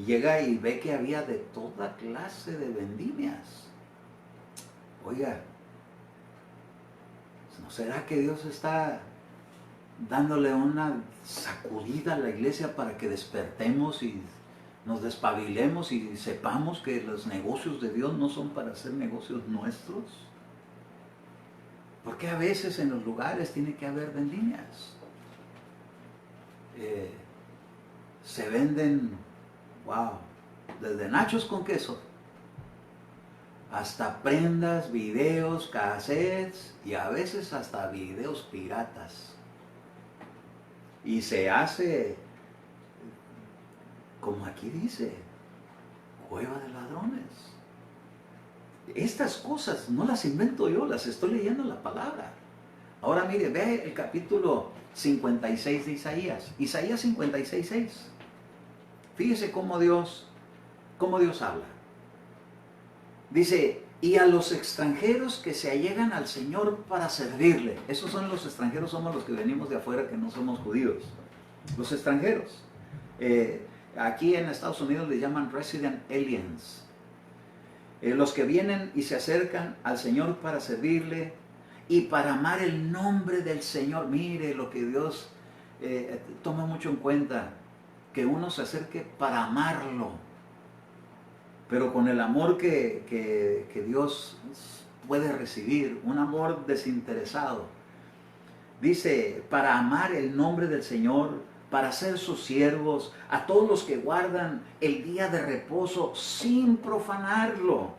llega y ve que había de toda clase de vendimias. Oiga, ¿no será que Dios está dándole una sacudida a la iglesia para que despertemos y nos despabilemos y sepamos que los negocios de Dios no son para hacer negocios nuestros? Porque a veces en los lugares tiene que haber vendimias. Se venden, wow, desde nachos con queso hasta prendas, videos, cassettes y a veces hasta videos piratas. Y se hace, como aquí dice, cueva de ladrones. Estas cosas no las invento yo, las estoy leyendo en la palabra. Ahora mire, ve el capítulo 56 de Isaías. Isaías 56:6. Fíjese cómo Dios habla. Dice, y a los extranjeros que se allegan al Señor para servirle. Esos son los extranjeros, somos los que venimos de afuera, que no somos judíos. Los extranjeros. Aquí en Estados Unidos les llaman resident aliens. Los que vienen y se acercan al Señor para servirle y para amar el nombre del Señor. Mire lo que Dios toma mucho en cuenta, que uno se acerque para amarlo, pero con el amor que Dios puede recibir, un amor desinteresado. Dice, para amar el nombre del Señor, para ser sus siervos, a todos los que guardan el día de reposo sin profanarlo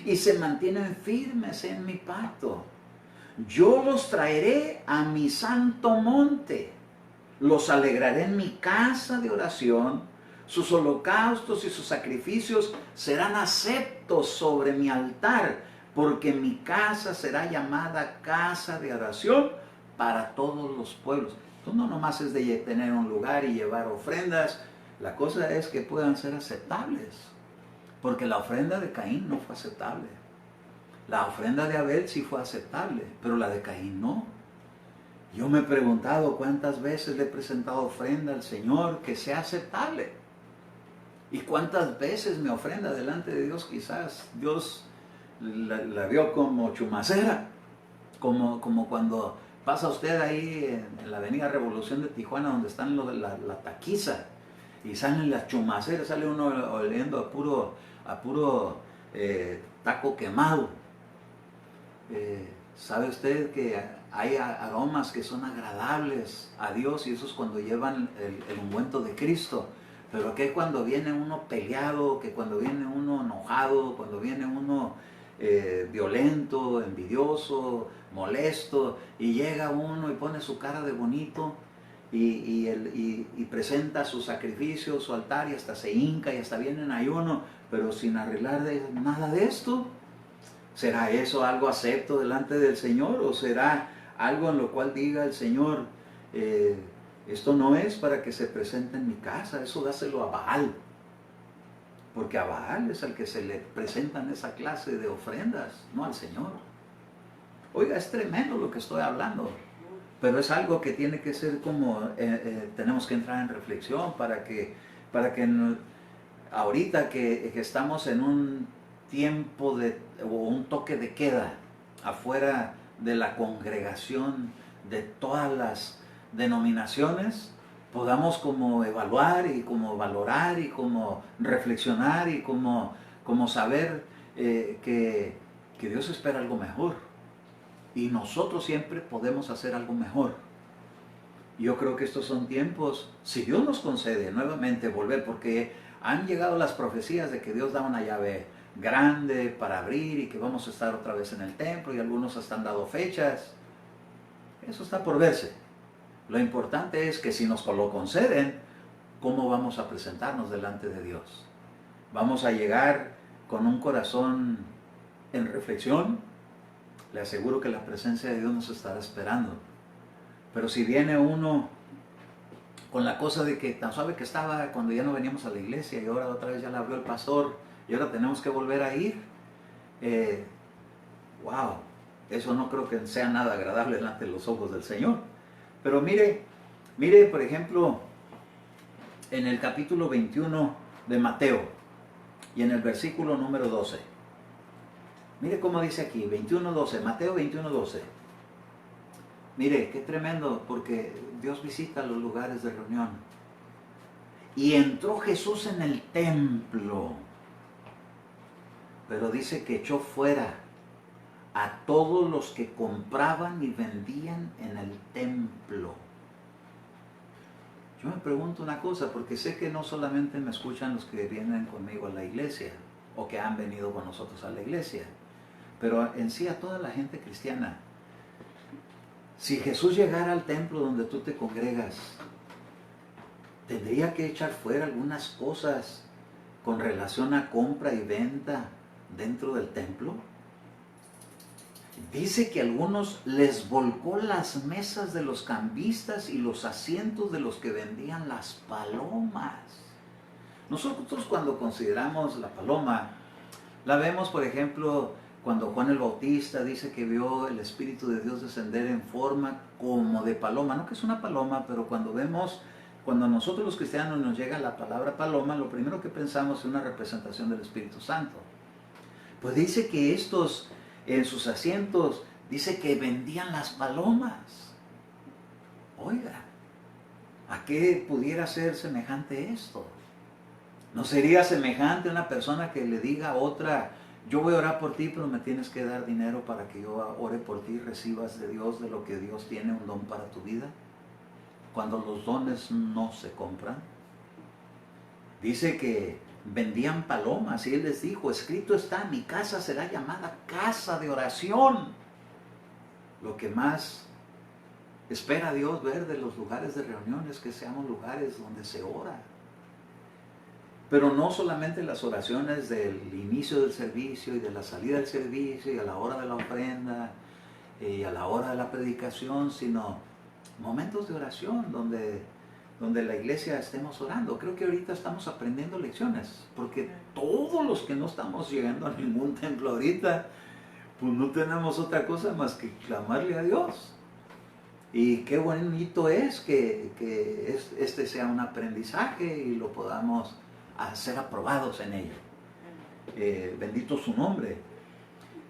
y se mantienen firmes en mi pacto. Yo los traeré a mi santo monte, los alegraré en mi casa de oración. Sus holocaustos y sus sacrificios serán aceptos sobre mi altar, porque mi casa será llamada casa de oración para todos los pueblos. Entonces no nomás es de tener un lugar y llevar ofrendas, la cosa es que puedan ser aceptables, porque la ofrenda de Caín no fue aceptable. La ofrenda de Abel sí fue aceptable, pero la de Caín no. Yo me he preguntado cuántas veces le he presentado ofrenda al Señor que sea aceptable. Y cuántas veces mi ofrenda delante de Dios, quizás Dios la vio como chumacera, como cuando pasa usted ahí en la avenida Revolución de Tijuana, donde están la taquiza, y salen las chumaceras, sale uno oliendo a puro taco quemado. ¿Sabe usted que hay aromas que son agradables a Dios, y eso es cuando llevan el ungüento de Cristo? Pero que cuando viene uno peleado, que cuando viene uno enojado, cuando viene uno violento, envidioso, molesto, y llega uno y pone su cara de bonito y presenta su sacrificio, su altar, y hasta se hinca y hasta viene en ayuno, pero sin arreglar nada de esto. ¿Será eso algo acepto delante del Señor o será algo en lo cual diga el Señor, esto no es para que se presente en mi casa, eso dáselo a Baal? Porque a Baal es al que se le presentan esa clase de ofrendas, no al Señor. Oiga, es tremendo lo que estoy hablando, pero es algo que tiene que ser como, tenemos que entrar en reflexión para que ahorita que estamos en un tiempo o un toque de queda afuera de la congregación de todas las denominaciones, podamos como evaluar y como valorar y como reflexionar y como saber que Dios espera algo mejor y nosotros siempre podemos hacer algo mejor. Yo creo que estos son tiempos, si Dios nos concede nuevamente volver, porque han llegado las profecías de que Dios da una llave grande para abrir y que vamos a estar otra vez en el templo y algunos hasta han dado fechas. Eso está por verse. Lo importante es que si nos lo conceden, ¿cómo vamos a presentarnos delante de Dios? ¿Vamos a llegar con un corazón en reflexión? Le aseguro que la presencia de Dios nos estará esperando. Pero si viene uno con la cosa de que tan suave que estaba cuando ya no veníamos a la iglesia y ahora otra vez ya la abrió el pastor y ahora tenemos que volver a ir, wow, eso no creo que sea nada agradable delante de los ojos del Señor. Pero mire, por ejemplo, en el capítulo 21 de Mateo y en el versículo número 12. Mire cómo dice aquí, 21:12, Mateo 21:12. Mire, qué tremendo, porque Dios visita los lugares de reunión. Y entró Jesús en el templo, pero dice que echó fuera a todos los que compraban y vendían en el templo. Yo me pregunto una cosa, porque sé que no solamente me escuchan los que vienen conmigo a la iglesia, o que han venido con nosotros a la iglesia, pero en sí a toda la gente cristiana. Si Jesús llegara al templo donde tú te congregas, tendría que echar fuera algunas cosas con relación a compra y venta dentro del templo. Dice que a algunos les volcó las mesas de los cambistas y los asientos de los que vendían las palomas. Nosotros cuando consideramos la paloma, la vemos por ejemplo cuando Juan el Bautista dice que vio el Espíritu de Dios descender en forma como de paloma. No que es una paloma, pero cuando a nosotros los cristianos nos llega la palabra paloma, lo primero que pensamos es una representación del Espíritu Santo. Pues dice que estos en sus asientos, dice que vendían las palomas. Oiga, ¿a qué pudiera ser semejante esto? ¿No sería semejante una persona que le diga a otra, yo voy a orar por ti, pero me tienes que dar dinero para que yo ore por ti y recibas de Dios de lo que Dios tiene, un don para tu vida? Cuando los dones no se compran. Dice que vendían palomas y Él les dijo, escrito está, mi casa será llamada casa de oración. Lo que más espera Dios ver de los lugares de reunión es que seamos lugares donde se ora. Pero no solamente las oraciones del inicio del servicio y de la salida del servicio y a la hora de la ofrenda y a la hora de la predicación, sino momentos de oración donde la iglesia estemos orando. Creo que ahorita estamos aprendiendo lecciones, porque todos los que no estamos llegando a ningún templo ahorita, pues no tenemos otra cosa más que clamarle a Dios. Y qué bonito es que este sea un aprendizaje y lo podamos ser aprobados en ello. Bendito su nombre.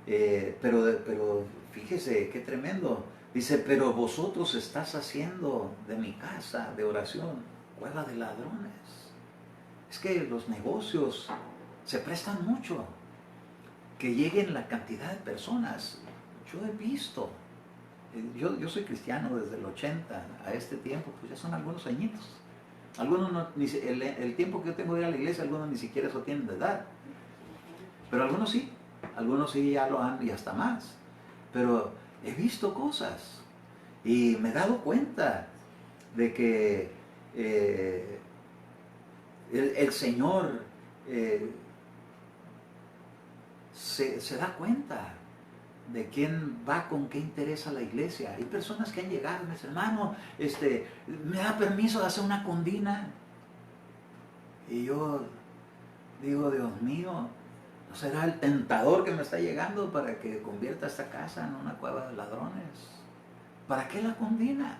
Pero fíjese qué tremendo. Dice, pero vosotros estás haciendo de mi casa de oración cueva de ladrones. Es que los negocios se prestan mucho que lleguen la cantidad de personas. Yo he visto, yo soy cristiano desde el 80 a este tiempo, pues ya son algunos añitos. Algunos no, el tiempo que yo tengo de ir a la iglesia, algunos ni siquiera eso tienen de edad. Pero algunos sí ya lo han y hasta más. Pero he visto cosas y me he dado cuenta de que el Señor se da cuenta de quién va con qué interés a la iglesia. Hay personas que han llegado y me dicen, hermano, ¿me da permiso de hacer una condina? Y yo digo, Dios mío, ¿no será el tentador que me está llegando para que convierta esta casa en una cueva de ladrones? ¿Para qué la condina?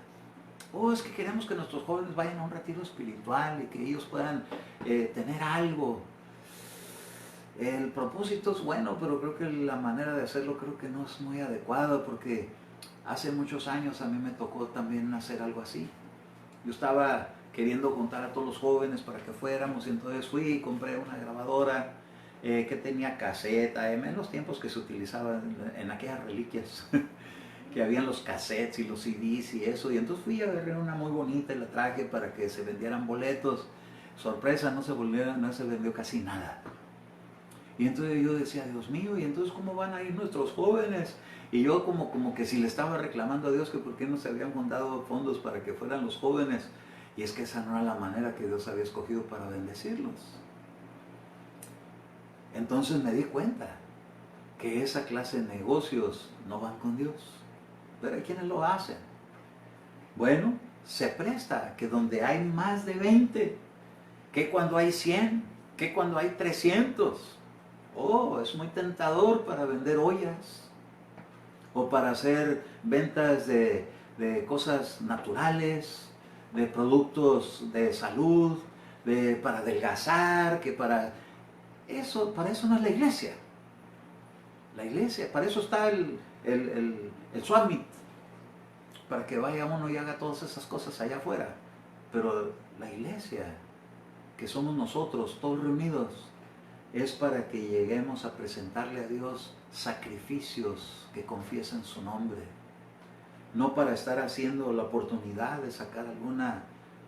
Oh, es que queremos que nuestros jóvenes vayan a un retiro espiritual y que ellos puedan tener algo. El propósito es bueno, pero creo que la manera de hacerlo creo que no es muy adecuada, porque hace muchos años a mí me tocó también hacer algo así. Yo estaba queriendo juntar a todos los jóvenes para que fuéramos, y entonces fui y compré una grabadora que tenía caseta, en los tiempos que se utilizaban en aquellas reliquias que habían los cassettes y los CDs y eso, y entonces fui a ver una muy bonita y la traje para que se vendieran boletos. Sorpresa, no se vendió casi nada. Y entonces yo decía, Dios mío, ¿y entonces cómo van a ir nuestros jóvenes? Y yo como que si le estaba reclamando a Dios que por qué no se habían dado fondos para que fueran los jóvenes. Y es que esa no era la manera que Dios había escogido para bendecirlos. Entonces me di cuenta que esa clase de negocios no van con Dios. Pero hay quienes lo hacen. Bueno, se presta que donde hay más de 20, que cuando hay 100, que cuando hay 300. Oh, es muy tentador para vender ollas o para hacer ventas de cosas naturales, de productos de salud, para adelgazar, para eso no es la iglesia. La iglesia, para eso está el swap meet, para que vaya uno y haga todas esas cosas allá afuera. Pero la iglesia, que somos nosotros, todos reunidos, es para que lleguemos a presentarle a Dios sacrificios que confiesen su nombre. No para estar haciendo la oportunidad de sacar alguna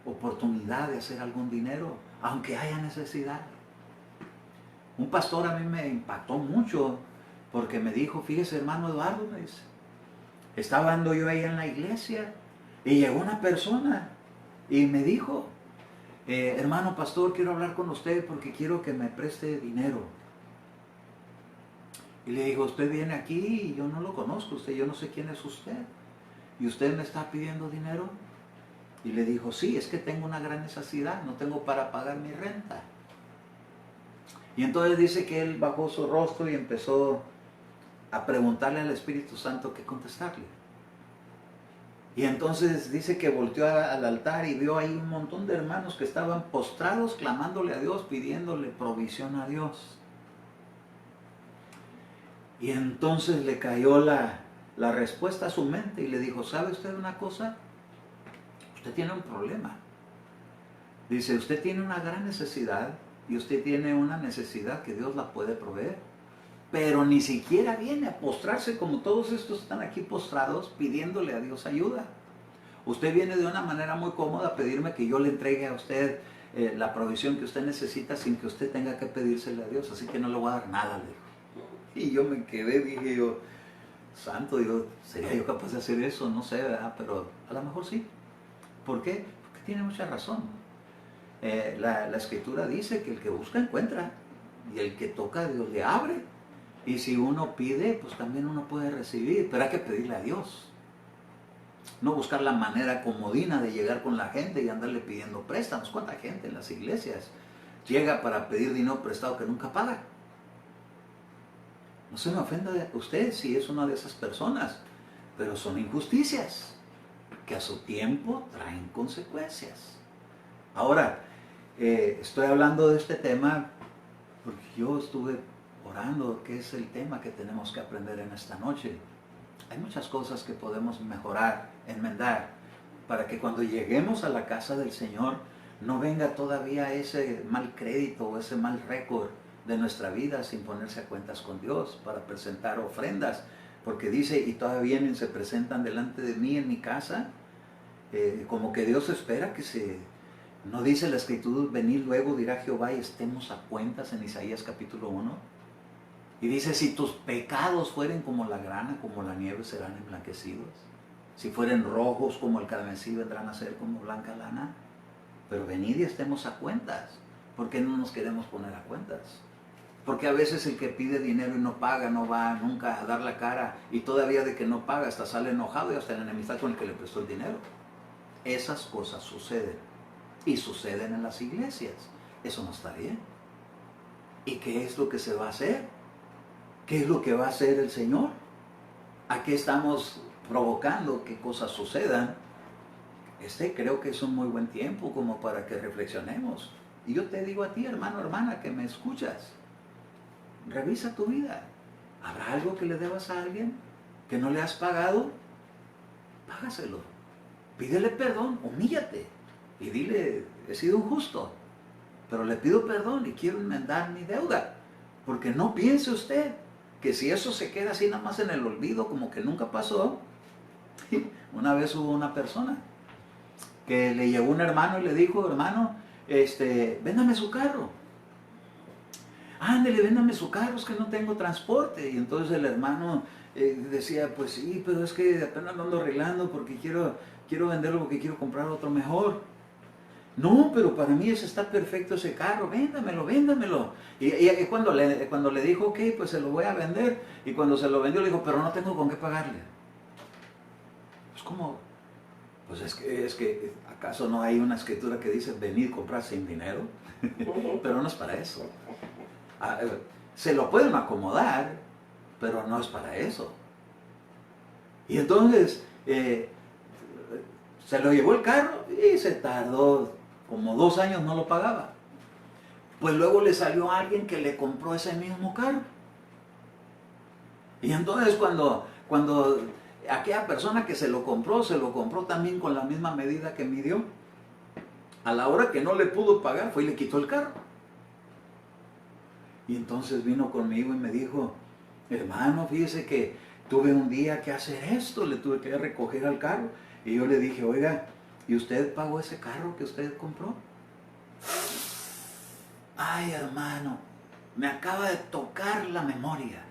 oportunidad de hacer algún dinero, aunque haya necesidad. Un pastor a mí me impactó mucho porque me dijo, fíjese hermano Eduardo, me dice, estaba ando yo ahí en la iglesia y llegó una persona y me dijo, hermano pastor, quiero hablar con usted porque quiero que me preste dinero. Y le digo, usted viene aquí y yo no lo conozco, yo no sé quién es usted. ¿Y usted me está pidiendo dinero? Y le dijo, sí, es que tengo una gran necesidad, no tengo para pagar mi renta. Y entonces dice que él bajó su rostro y empezó a preguntarle al Espíritu Santo qué contestarle. Y entonces dice que volteó al altar y vio ahí un montón de hermanos que estaban postrados clamándole a Dios, pidiéndole provisión a Dios. Y entonces le cayó la respuesta a su mente y le dijo, ¿sabe usted una cosa? Usted tiene un problema. Dice, usted tiene una gran necesidad y usted tiene una necesidad que Dios la puede proveer. Pero ni siquiera viene a postrarse como todos estos están aquí postrados pidiéndole a Dios ayuda. Usted viene de una manera muy cómoda a pedirme que yo le entregue a usted la provisión que usted necesita sin que usted tenga que pedírsele a Dios, así que no le voy a dar nada, le dijo. Y yo me quedé, dije yo, santo, ¿sería yo capaz de hacer eso? No sé, ¿verdad? Pero a lo mejor sí. ¿Por qué? Porque tiene mucha razón. La escritura dice que el que busca encuentra y el que toca Dios le abre. Y si uno pide, pues también uno puede recibir, pero hay que pedirle a Dios. No buscar la manera comodina de llegar con la gente y andarle pidiendo préstamos. ¿Cuánta gente en las iglesias llega para pedir dinero prestado que nunca paga? No se me ofenda usted si es una de esas personas, pero son injusticias que a su tiempo traen consecuencias. Ahora, estoy hablando de este tema porque yo estuve orando, que es el tema que tenemos que aprender en esta noche. Hay muchas cosas que podemos mejorar, enmendar, para que cuando lleguemos a la casa del Señor no venga todavía ese mal crédito o ese mal récord de nuestra vida sin ponerse a cuentas con Dios para presentar ofrendas, porque dice, y todavía vienen, se presentan delante de mí en mi casa, como que Dios espera que no dice la escritura, venid luego, dirá Jehová, y estemos a cuentas en Isaías capítulo 1. Y dice, si tus pecados fueren como la grana, como la nieve, serán emblanquecidos. Si fueren rojos como el carmesí, vendrán a ser como blanca lana. Pero venid y estemos a cuentas. ¿Por qué no nos queremos poner a cuentas? Porque a veces el que pide dinero y no paga, no va nunca a dar la cara, y todavía de que no paga hasta sale enojado y hasta en enemistad con el que le prestó el dinero. Esas cosas suceden, y suceden en las iglesias. Eso no está bien. ¿Y qué es lo que se va a hacer? ¿Qué es lo que va a hacer el Señor? ¿A qué estamos provocando que cosas sucedan? Creo que es un muy buen tiempo como para que reflexionemos. Y yo te digo a ti, hermano, hermana, que me escuchas, revisa tu vida. ¿Habrá algo que le debas a alguien que no le has pagado? Págaselo. Pídele perdón, humíllate y dile, he sido injusto, pero le pido perdón y quiero enmendar mi deuda. Porque no piense usted que si eso se queda así nada más en el olvido, como que nunca pasó. Una vez hubo una persona que le llegó un hermano y le dijo, hermano, véndame su carro. Ándele, véndame su carro, es que no tengo transporte. Y entonces el hermano decía, pues sí, pero es que apenas lo ando arreglando porque quiero venderlo porque quiero comprar otro mejor. No, pero para mí ese está perfecto ese carro, véndamelo, véndamelo. Y cuando le dijo, ok, pues se lo voy a vender. Y cuando se lo vendió le dijo, pero no tengo con qué pagarle. Es como, pues es que ¿acaso no hay una escritura que dice venir a comprar sin dinero? Pero no es para eso. Se lo pueden acomodar, pero no es para eso. Y entonces se lo llevó el carro y se tardó como 2 años, no lo pagaba. Pues luego le salió a alguien que le compró ese mismo carro. Y entonces cuando aquella persona que se lo compró también con la misma medida que midió. A la hora que no le pudo pagar, fue y le quitó el carro. Y entonces vino conmigo y me dijo, hermano, fíjese que tuve un día que hacer esto, le tuve que recoger al carro. Y yo le dije, oiga, ¿y usted pagó ese carro que usted compró? Ay, hermano, me acaba de tocar la memoria.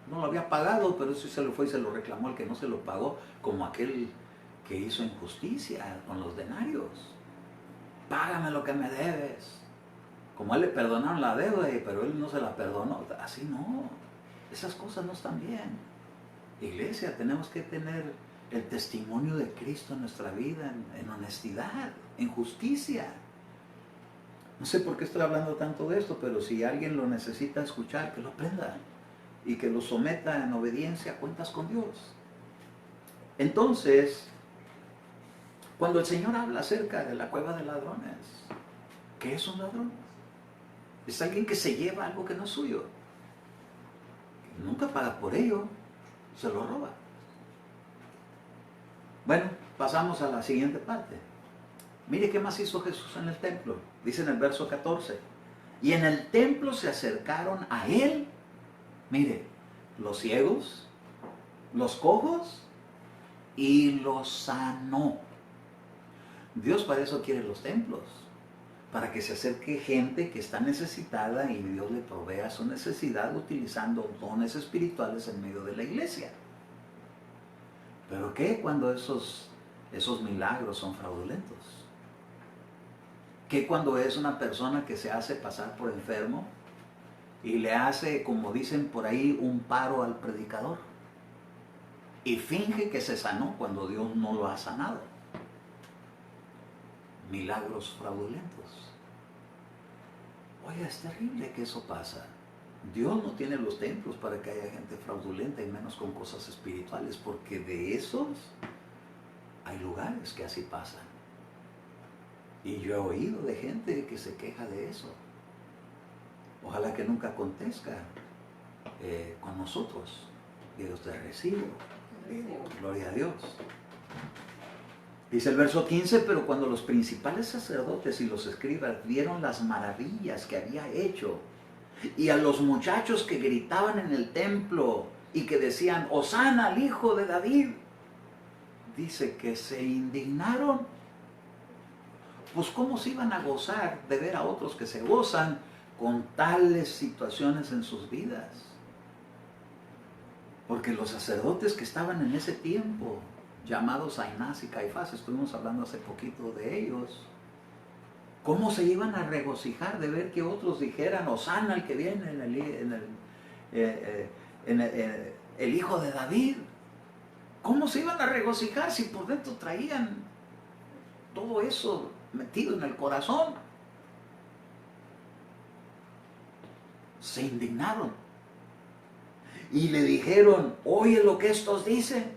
No lo había pagado, pero eso se lo fue y se lo reclamó el que no se lo pagó, como aquel que hizo injusticia con los denarios. Págame lo que me debes. Como a él le perdonaron la deuda, pero él no se la perdonó. Así no. Esas cosas no están bien. Iglesia, tenemos que tener el testimonio de Cristo en nuestra vida, en honestidad, en justicia. No sé por qué estoy hablando tanto de esto, pero si alguien lo necesita escuchar, que lo aprenda y que lo someta en obediencia a cuentas con Dios. Entonces, cuando el Señor habla acerca de la cueva de ladrones, ¿qué es un ladrón? Es alguien que se lleva algo que no es suyo. Nunca paga por ello, se lo roba. Bueno, pasamos a la siguiente parte. Mire qué más hizo Jesús en el templo. Dice en el verso 14. Y en el templo se acercaron a él, mire, los ciegos, los cojos, y los sanó. Dios para eso quiere los templos, para que se acerque gente que está necesitada y Dios le provea su necesidad utilizando dones espirituales en medio de la iglesia. ¿Pero qué cuando esos milagros son fraudulentos? ¿Qué cuando es una persona que se hace pasar por enfermo y le hace, como dicen por ahí, un paro al predicador? Y finge que se sanó cuando Dios no lo ha sanado. Milagros fraudulentos. Oye, es terrible que eso pasa. Dios no tiene los templos para que haya gente fraudulenta y menos con cosas espirituales, porque de esos hay lugares que así pasan. Y yo he oído de gente que se queja de eso. Ojalá que nunca acontezca con nosotros. Dios te recibo. Gloria a Dios. Dice el verso 15, pero cuando los principales sacerdotes y los escribas vieron las maravillas que había hecho, y a los muchachos que gritaban en el templo y que decían, Hosana al hijo de David, dice que se indignaron. Pues cómo se iban a gozar de ver a otros que se gozan con tales situaciones en sus vidas. Porque los sacerdotes que estaban en ese tiempo, llamados Anás y Caifás, estuvimos hablando hace poquito de ellos, ¿Cómo se iban a regocijar de ver que otros dijeran, Hosana el que viene el hijo de David? ¿Cómo se iban a regocijar si por dentro traían todo eso metido en el corazón? Se indignaron y le dijeron, oye lo que estos dicen.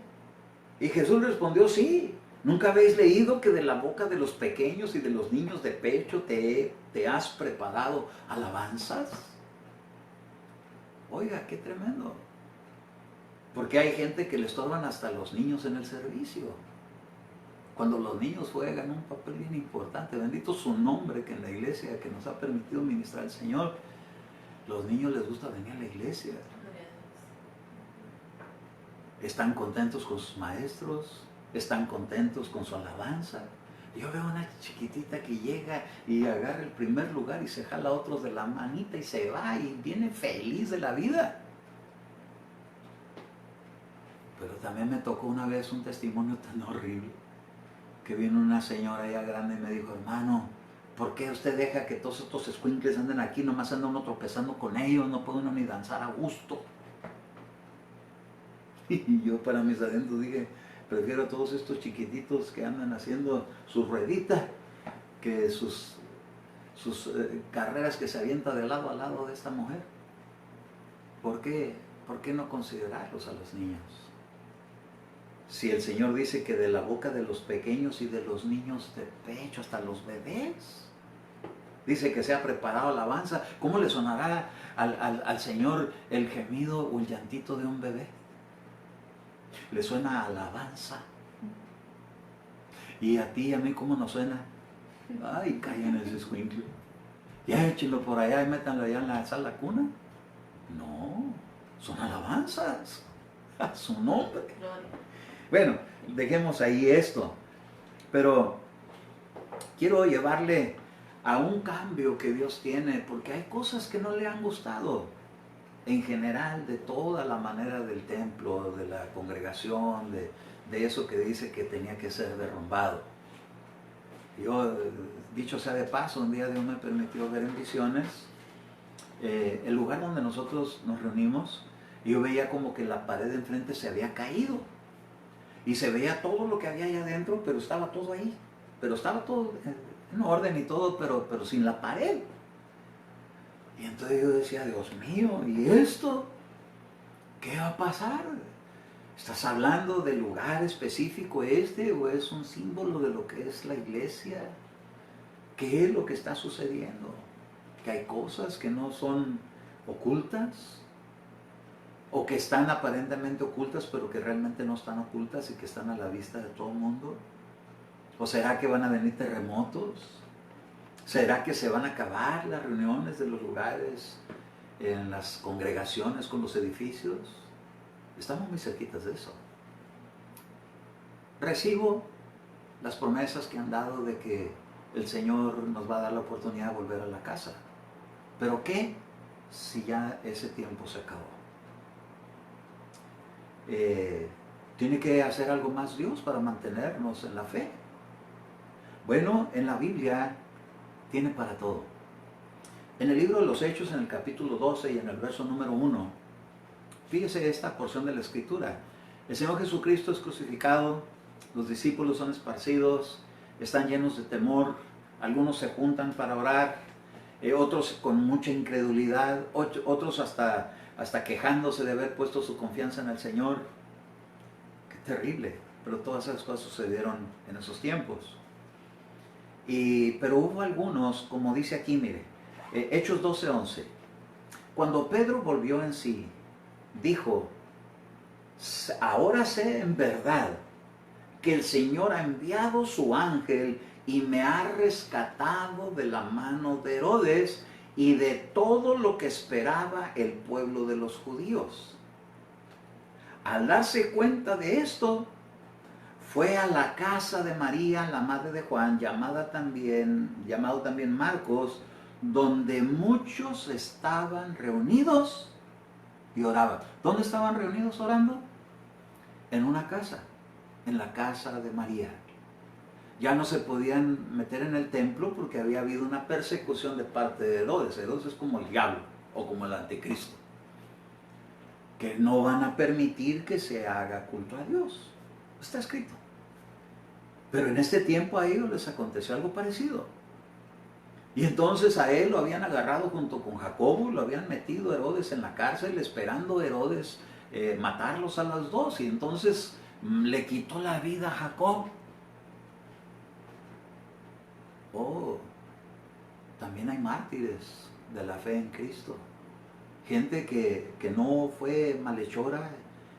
Y Jesús respondió, sí. ¿Nunca habéis leído que de la boca de los pequeños y de los niños de pecho te has preparado alabanzas? Oiga, qué tremendo. Porque hay gente que le estorban hasta los niños en el servicio. Cuando los niños juegan un papel bien importante, bendito su nombre, que en la iglesia que nos ha permitido ministrar el Señor, los niños les gusta venir a la iglesia. Están contentos con sus maestros, están contentos con su alabanza. Yo veo una chiquitita que llega y agarra el primer lugar y se jala a otros de la manita y se va y viene feliz de la vida. Pero también me tocó una vez un testimonio tan horrible que vino una señora ya grande y me dijo, hermano, ¿por qué usted deja que todos estos escuincles anden aquí? Nomás anda uno tropezando con ellos, no puede uno ni danzar a gusto. Y yo para mis adentros dije, prefiero a todos estos chiquititos que andan haciendo su ruedita que sus carreras que se avienta de lado a lado de esta mujer. ¿Por qué no considerarlos a los niños? Si el Señor dice que de la boca de los pequeños y de los niños de pecho hasta los bebés, dice que se ha preparado alabanza, ¿cómo le sonará al Señor el gemido o el llantito de un bebé? Le suena a alabanza. Y a ti y a mí, ¿cómo nos suena? Ay, callen ese escuincle. Ya échenlo por allá y métanlo allá en la sala cuna. No, son alabanzas a su nombre. Bueno, dejemos ahí esto. Pero quiero llevarle a un cambio que Dios tiene, porque hay cosas que no le han gustado. En general, de toda la manera del templo, de la congregación, de eso que dice que tenía que ser derrumbado. Yo, dicho sea de paso, un día Dios me permitió ver en visiones el lugar donde nosotros nos reunimos, y yo veía como que la pared de enfrente se había caído, y se veía todo lo que había allá adentro, pero estaba todo ahí, pero estaba todo en orden y todo, pero sin la pared. Y entonces yo decía, Dios mío, ¿y esto? ¿Qué va a pasar? ¿Estás hablando del lugar específico este o es un símbolo de lo que es la iglesia? ¿Qué es lo que está sucediendo? ¿Que hay cosas que no son ocultas? ¿O que están aparentemente ocultas pero que realmente no están ocultas y que están a la vista de todo el mundo? ¿O será que van a venir terremotos? ¿Será que se van a acabar las reuniones de los lugares, en las congregaciones con los edificios? Estamos muy cerquitas de eso. Recibo las promesas que han dado de que el Señor nos va a dar la oportunidad de volver a la casa. ¿Pero qué si ya ese tiempo se acabó? ¿Tiene que hacer algo más Dios para mantenernos en la fe? Bueno, en la Biblia tiene para todo. En el libro de los Hechos, en el capítulo 12 y en el verso número 1, fíjese esta porción de la Escritura. El Señor Jesucristo es crucificado, los discípulos son esparcidos, están llenos de temor, algunos se juntan para orar, otros con mucha incredulidad, otros hasta quejándose de haber puesto su confianza en el Señor. Qué terrible, pero todas esas cosas sucedieron en esos tiempos. Pero hubo algunos, como dice aquí, mire, Hechos 12:11. Cuando Pedro volvió en sí, dijo, ahora sé en verdad que el Señor ha enviado su ángel y me ha rescatado de la mano de Herodes y de todo lo que esperaba el pueblo de los judíos. Al darse cuenta de esto, fue a la casa de María, la madre de Juan, llamado también Marcos, donde muchos estaban reunidos y oraban. ¿Dónde estaban reunidos orando? En una casa, en la casa de María. Ya no se podían meter en el templo porque había habido una persecución de parte de Herodes. Herodes es como el diablo o como el anticristo, que no van a permitir que se haga culto a Dios. Está escrito. Pero en este tiempo a ellos les aconteció algo parecido. Y entonces a él lo habían agarrado junto con Jacobo, lo habían metido Herodes en la cárcel, esperando Herodes matarlos a los dos. Y entonces le quitó la vida a Jacob. Oh, también hay mártires de la fe en Cristo. Gente que no fue malhechora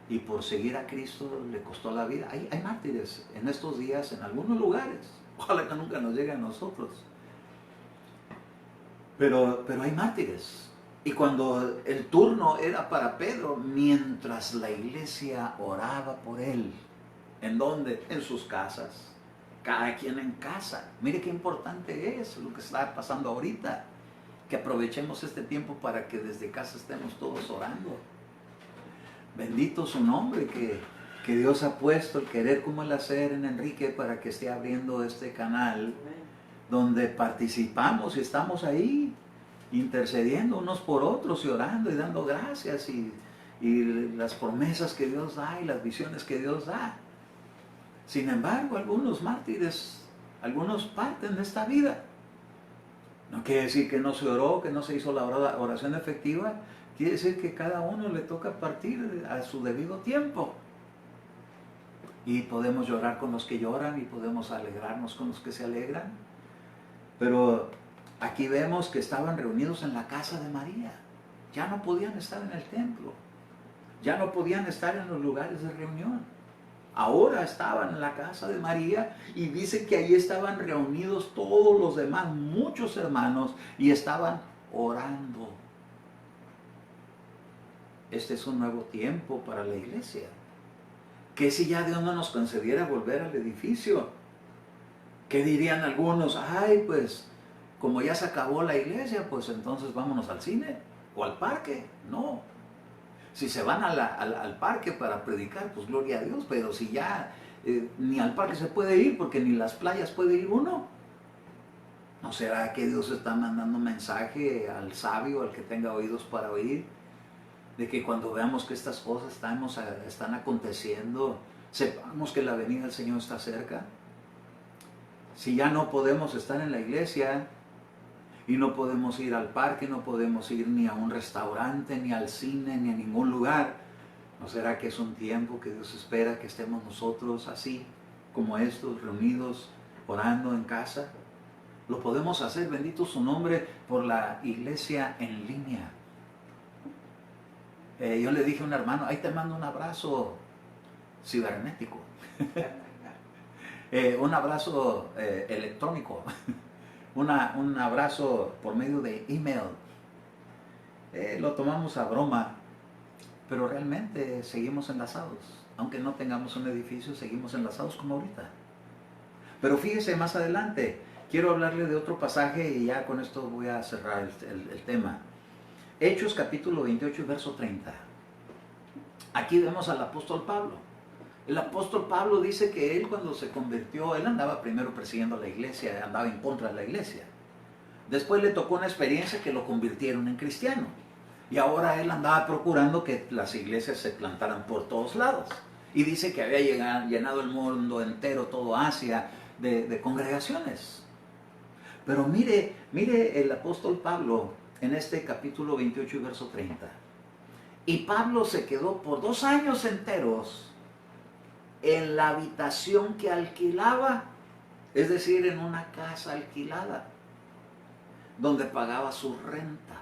y por seguir a Cristo le costó la vida. Hay mártires en estos días en algunos lugares. Ojalá que nunca nos llegue a nosotros. Pero hay mártires. Y cuando el turno era para Pedro, mientras la iglesia oraba por él, ¿en dónde? En sus casas. Cada quien en casa. Mire qué importante es lo que está pasando ahorita. Que aprovechemos este tiempo para que desde casa estemos todos orando. Bendito su nombre, que Dios ha puesto el querer como el hacer en Enrique para que esté abriendo este canal donde participamos y estamos ahí intercediendo unos por otros y orando y dando gracias y las promesas que Dios da y las visiones que Dios da. Sin embargo, algunos mártires, algunos parten de esta vida. No quiere decir que no se oró, que no se hizo la oración efectiva. Quiere decir que cada uno le toca partir a su debido tiempo. Y podemos llorar con los que lloran y podemos alegrarnos con los que se alegran. Pero aquí vemos que estaban reunidos en la casa de María. Ya no podían estar en el templo. Ya no podían estar en los lugares de reunión. Ahora estaban en la casa de María y dice que allí estaban reunidos todos los demás, muchos hermanos, y estaban orando. Este es un nuevo tiempo para la iglesia. ¿Qué si ya Dios no nos concediera volver al edificio? ¿Qué dirían algunos? Ay, pues, como ya se acabó la iglesia, pues entonces vámonos al cine o al parque. No. Si se van al parque para predicar, pues gloria a Dios, pero si ya ni al parque se puede ir porque ni las playas puede ir uno, ¿no será que Dios está mandando un mensaje al sabio, al que tenga oídos para oír, de que cuando veamos que estas cosas están aconteciendo, sepamos que la venida del Señor está cerca? Si ya no podemos estar en la iglesia, y no podemos ir al parque, no podemos ir ni a un restaurante, ni al cine, ni a ningún lugar, ¿no será que es un tiempo que Dios espera que estemos nosotros así, como estos, reunidos, orando en casa? Lo podemos hacer, bendito su nombre, por la iglesia en línea. Yo le dije a un hermano, ahí te mando un abrazo cibernético, un abrazo electrónico. Un abrazo por medio de email. Lo tomamos a broma, pero realmente seguimos enlazados. Aunque no tengamos un edificio, seguimos enlazados como ahorita. Pero fíjese más adelante, quiero hablarle de otro pasaje y ya con esto voy a cerrar el tema. Hechos capítulo 28, verso 30. Aquí vemos al apóstol Pablo. El apóstol Pablo dice que él cuando se convirtió, él andaba primero persiguiendo a la iglesia, andaba en contra de la iglesia. Después le tocó una experiencia que lo convirtieron en cristiano. Y ahora él andaba procurando que las iglesias se plantaran por todos lados. Y dice que había llenado el mundo entero, todo Asia, de congregaciones. Pero mire el apóstol Pablo en este capítulo 28, verso 30. Y Pablo se quedó por 2 años enteros en la habitación que alquilaba, es decir, en una casa alquilada, donde pagaba su renta.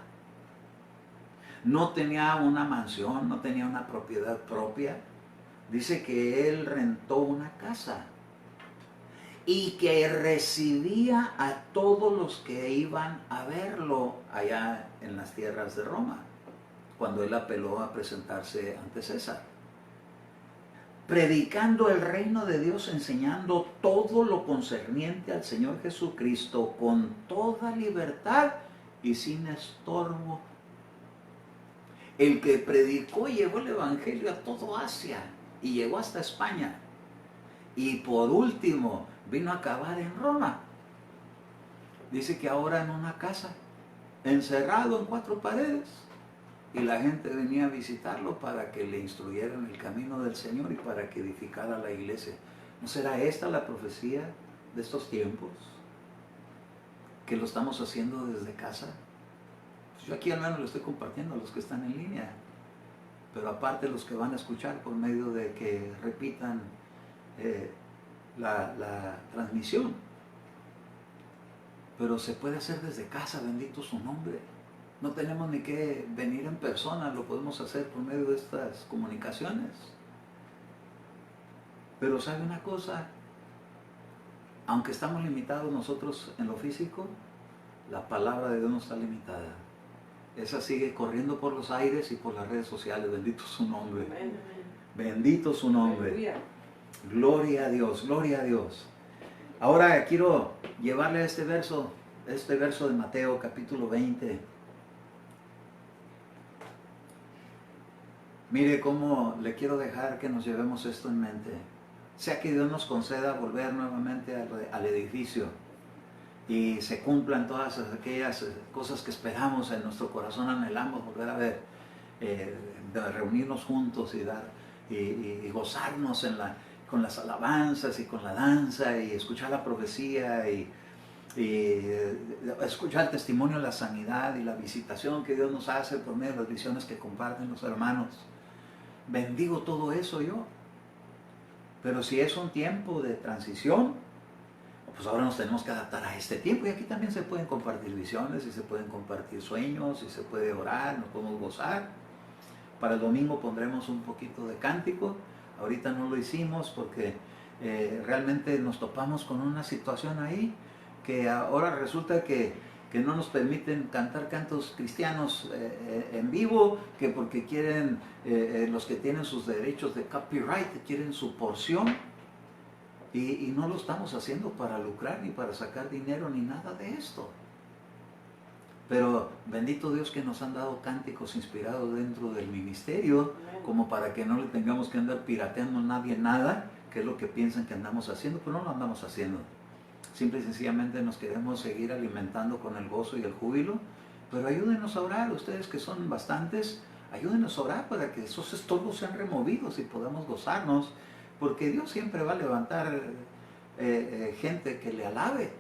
No tenía una mansión, no tenía una propiedad propia. Dice que él rentó una casa y que recibía a todos los que iban a verlo allá en las tierras de Roma, cuando él apeló a presentarse ante César. Predicando el reino de Dios, enseñando todo lo concerniente al Señor Jesucristo con toda libertad y sin estorbo. El que predicó y llevó el evangelio a todo Asia y llegó hasta España. Y por último, vino a acabar en Roma. Dice que ahora en una casa, encerrado en 4 paredes, y la gente venía a visitarlo para que le instruyeran el camino del Señor y para que edificara la iglesia. ¿No será esta la profecía de estos tiempos? Que lo estamos haciendo desde casa. Pues yo aquí al menos lo estoy compartiendo a los que están en línea, pero aparte los que van a escuchar por medio de que repitan la transmisión. Pero se puede hacer desde casa, bendito su nombre. No tenemos ni que venir en persona, lo podemos hacer por medio de estas comunicaciones. Pero ¿sabe una cosa? Aunque estamos limitados nosotros en lo físico, la palabra de Dios no está limitada. Esa sigue corriendo por los aires y por las redes sociales, bendito su nombre. Amén. Bendito su nombre. Aleluya. Gloria a Dios, gloria a Dios. Ahora quiero llevarle a este verso de Mateo capítulo 20. Mire cómo le quiero dejar que nos llevemos esto en mente. Sea que Dios nos conceda volver nuevamente al edificio y se cumplan todas aquellas cosas que esperamos en nuestro corazón, anhelamos volver a ver, de reunirnos juntos y gozarnos con las alabanzas y con la danza y escuchar la profecía y escuchar el testimonio de la sanidad y la visitación que Dios nos hace por medio de las visiones que comparten los hermanos. Bendigo todo eso yo. Pero si es un tiempo de transición, pues ahora nos tenemos que adaptar a este tiempo. Y aquí también se pueden compartir visiones, y se pueden compartir sueños, y se puede orar, nos podemos gozar. Para el domingo pondremos un poquito de cántico. Ahorita no lo hicimos porque realmente nos topamos con una situación ahí que ahora resulta que no nos permiten cantar cantos cristianos en vivo, que porque quieren, los que tienen sus derechos de copyright, quieren su porción, y no lo estamos haciendo para lucrar, ni para sacar dinero, ni nada de esto. Pero bendito Dios que nos han dado cánticos inspirados dentro del ministerio, como para que no le tengamos que andar pirateando a nadie nada, que es lo que piensan que andamos haciendo, pero no lo andamos haciendo. Simple y sencillamente nos queremos seguir alimentando con el gozo y el júbilo, pero ayúdenos a orar, ustedes que son bastantes, ayúdenos a orar para que esos estorbos sean removidos y podamos gozarnos, porque Dios siempre va a levantar gente que le alabe.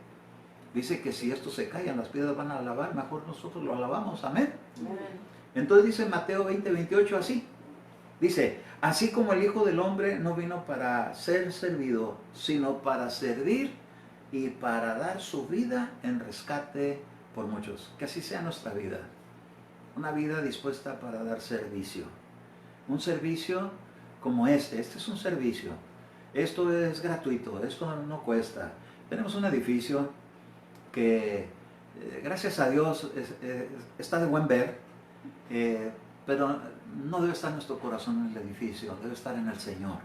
Dice que si esto se callan, las piedras van a alabar, mejor nosotros lo alabamos, amén. Entonces dice Mateo 20:28 así, dice, así como el Hijo del Hombre no vino para ser servido, sino para servir y para dar su vida en rescate por muchos. Que así sea nuestra vida, una vida dispuesta para dar servicio, un servicio como este es un servicio, esto es gratuito, esto no cuesta. Tenemos un edificio que gracias a Dios está de buen ver, pero no debe estar nuestro corazón en el edificio, debe estar en el Señor.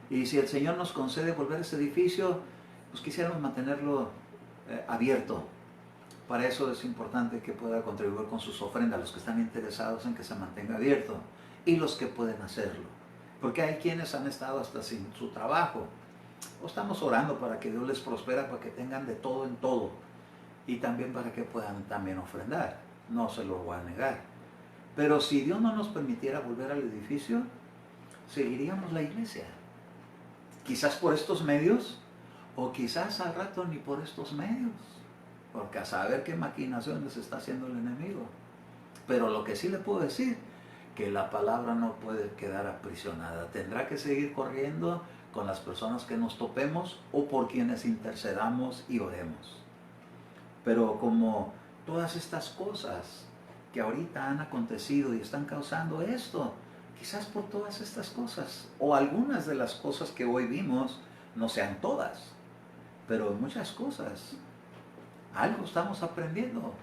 Y si el Señor nos concede volver a ese edificio, pues quisiéramos mantenerlo abierto. Para eso es importante que pueda contribuir con sus ofrendas, los que están interesados en que se mantenga abierto y los que pueden hacerlo. Porque hay quienes han estado hasta sin su trabajo. O estamos orando para que Dios les prospera, para que tengan de todo en todo. Y también para que puedan también ofrendar. No se lo voy a negar. Pero si Dios no nos permitiera volver al edificio, seguiríamos la iglesia. Quizás por estos medios, o quizás al rato ni por estos medios. Porque a saber qué maquinaciones está haciendo el enemigo. Pero lo que sí le puedo decir, que la palabra no puede quedar aprisionada. Tendrá que seguir corriendo con las personas que nos topemos o por quienes intercedamos y oremos. Pero como todas estas cosas que ahorita han acontecido y están causando esto, quizás por todas estas cosas, o algunas de las cosas que hoy vimos, no sean todas, pero muchas cosas, algo estamos aprendiendo.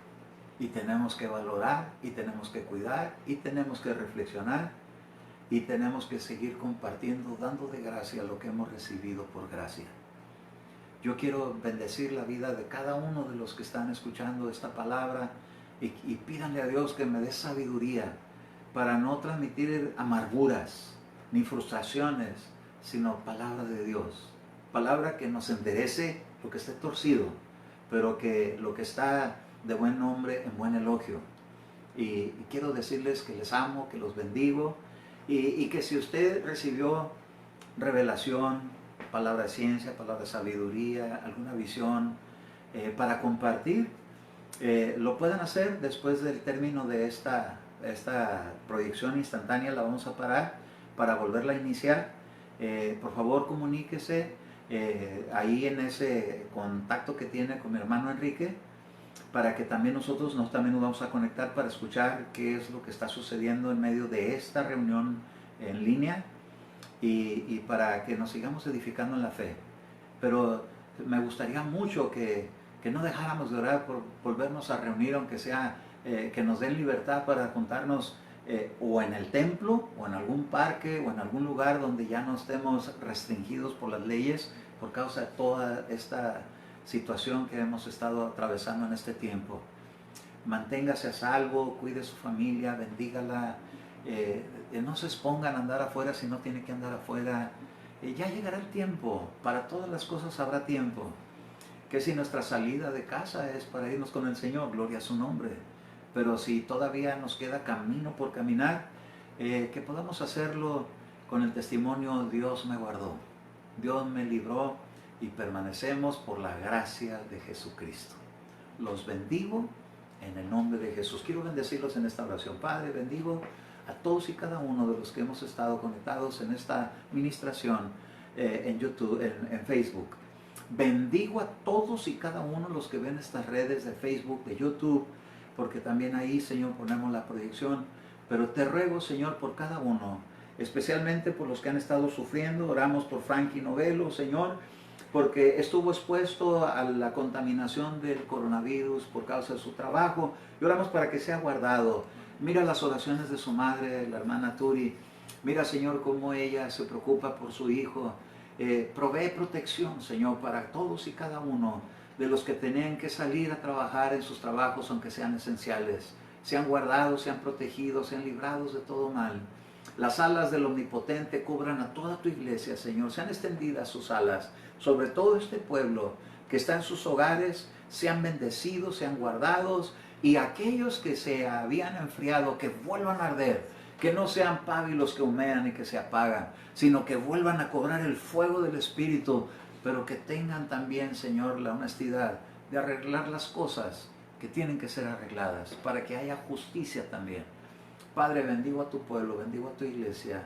Y tenemos que valorar, y tenemos que cuidar, y tenemos que reflexionar, y tenemos que seguir compartiendo, dando de gracia lo que hemos recibido por gracia. Yo quiero bendecir la vida de cada uno de los que están escuchando esta palabra, y pídanle a Dios que me dé sabiduría para no transmitir amarguras ni frustraciones, sino palabra de Dios. palabra que nos enderece lo que esté torcido, pero que lo que está de buen nombre en buen elogio. Y quiero decirles que les amo, que los bendigo, y que si usted recibió revelación, palabra de ciencia, palabra de sabiduría, alguna visión para compartir, lo puedan hacer después del término de esta proyección instantánea. La vamos a parar para volverla a iniciar. Por favor, comuníquese ahí en ese contacto que tiene con mi hermano Enrique, para que también nosotros también nos vamos a conectar para escuchar qué es lo que está sucediendo en medio de esta reunión en línea, y para que nos sigamos edificando en la fe. Pero me gustaría mucho que no dejáramos de orar por volvernos a reunir, aunque sea que nos den libertad para juntarnos o en el templo, o en algún parque, o en algún lugar donde ya no estemos restringidos por las leyes por causa de toda esta situación que hemos estado atravesando en este tiempo. Manténgase a salvo, cuide a su familia, bendígala. No se expongan a andar afuera si no tiene que andar afuera. Ya llegará el tiempo, para todas las cosas habrá tiempo. Que si nuestra salida de casa es para irnos con el Señor, gloria a su nombre. Pero si todavía nos queda camino por caminar, que podamos hacerlo con el testimonio: Dios me guardó, Dios me libró, y permanecemos por la gracia de Jesucristo. Los bendigo en el nombre de Jesús. Quiero bendecirlos en esta oración. Padre, bendigo a todos y cada uno de los que hemos estado conectados en esta ministración en YouTube, en Facebook. Bendigo a todos y cada uno de los que ven estas redes de Facebook, de YouTube, porque también ahí, Señor, ponemos la proyección. Pero te ruego, Señor, por cada uno, especialmente por los que han estado sufriendo. Oramos por Frankie Novelo, Señor, porque estuvo expuesto a la contaminación del coronavirus por causa de su trabajo, y oramos para que sea guardado. Mira las oraciones de su madre, la hermana Turi. Mira, Señor, cómo ella se preocupa por su hijo. Provee protección, Señor, para todos y cada uno de los que tenían que salir a trabajar en sus trabajos, aunque sean esenciales. Sean guardados, sean protegidos, sean librados de todo mal. Las alas del Omnipotente cubran a toda tu iglesia, Señor. Sean extendidas sus alas sobre todo este pueblo que está en sus hogares. Sean bendecidos, sean guardados, y aquellos que se habían enfriado, que vuelvan a arder, que no sean pábilos que humean y que se apagan, sino que vuelvan a cobrar el fuego del Espíritu, pero que tengan también, Señor, la honestidad de arreglar las cosas que tienen que ser arregladas, para que haya justicia también. Padre, bendigo a tu pueblo, bendigo a tu iglesia,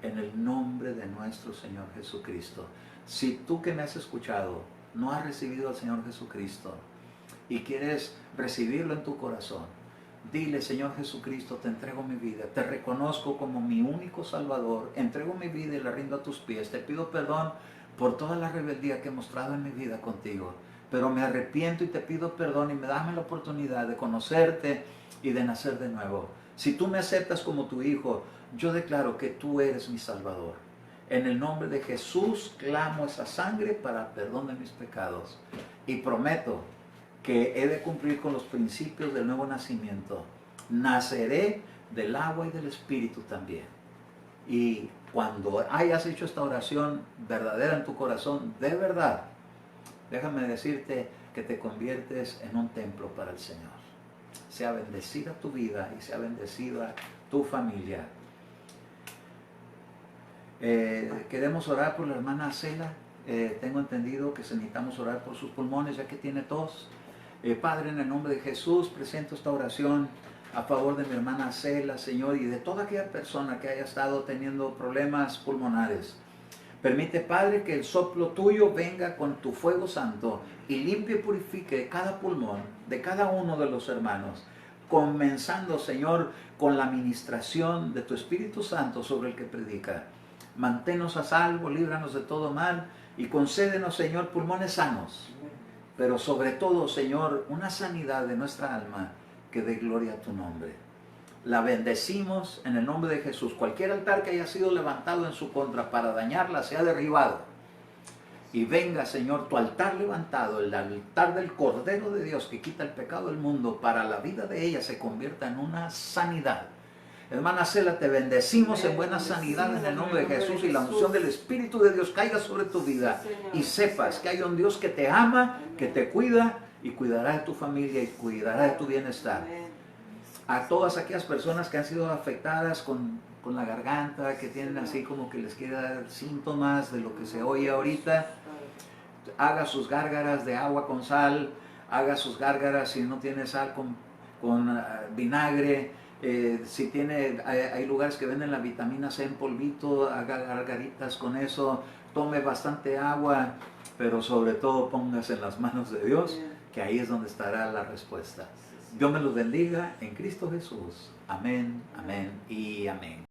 en el nombre de nuestro Señor Jesucristo. Si tú que me has escuchado no has recibido al Señor Jesucristo y quieres recibirlo en tu corazón, dile: Señor Jesucristo, te entrego mi vida, te reconozco como mi único Salvador, entrego mi vida y la rindo a tus pies. Te pido perdón por toda la rebeldía que he mostrado en mi vida contigo, pero me arrepiento y te pido perdón, y me dame la oportunidad de conocerte y de nacer de nuevo. Si tú me aceptas como tu hijo, yo declaro que tú eres mi Salvador. En el nombre de Jesús clamo esa sangre para perdón de mis pecados, y prometo que he de cumplir con los principios del nuevo nacimiento. Naceré del agua y del Espíritu también. Y cuando hayas hecho esta oración verdadera en tu corazón, de verdad, déjame decirte que te conviertes en un templo para el Señor. Sea bendecida tu vida y sea bendecida tu familia. Queremos orar por la hermana Cela. Tengo entendido que necesitamos orar por sus pulmones, ya que tiene tos. Padre, en el nombre de Jesús, presento esta oración a favor de mi hermana Cela, Señor, y de toda aquella persona que haya estado teniendo problemas pulmonares. Permite, Padre, que el soplo tuyo venga con tu fuego santo y limpie y purifique cada pulmón de cada uno de los hermanos, comenzando, Señor, con la ministración de tu Espíritu Santo sobre el que predica. Manténnos a salvo, líbranos de todo mal y concédenos, Señor, pulmones sanos, pero sobre todo, Señor, una sanidad de nuestra alma que dé gloria a tu nombre. La bendecimos en el nombre de Jesús. Cualquier altar que haya sido levantado en su contra para dañarla sea derribado. Y venga, Señor, tu altar levantado, el altar del Cordero de Dios que quita el pecado del mundo, para la vida de ella se convierta en una sanidad. Hermana Cela, te bendecimos en buena sanidad en el nombre de Jesús y la unción del Espíritu de Dios caiga sobre tu vida. Y sepas que hay un Dios que te ama, que te cuida y cuidará de tu familia y cuidará de tu bienestar. A todas aquellas personas que han sido afectadas con la garganta, que tienen así como que les queda dar síntomas de lo que se oye ahorita, haga sus gárgaras de agua con sal, haga sus gárgaras si no tiene sal con vinagre. Si tiene, hay lugares que venden la vitamina C en polvito, haga gargaritas con eso, tome bastante agua, pero sobre todo póngase en las manos de Dios, que ahí es donde estará la respuesta. Dios me los bendiga en Cristo Jesús. Amén, amén y amén.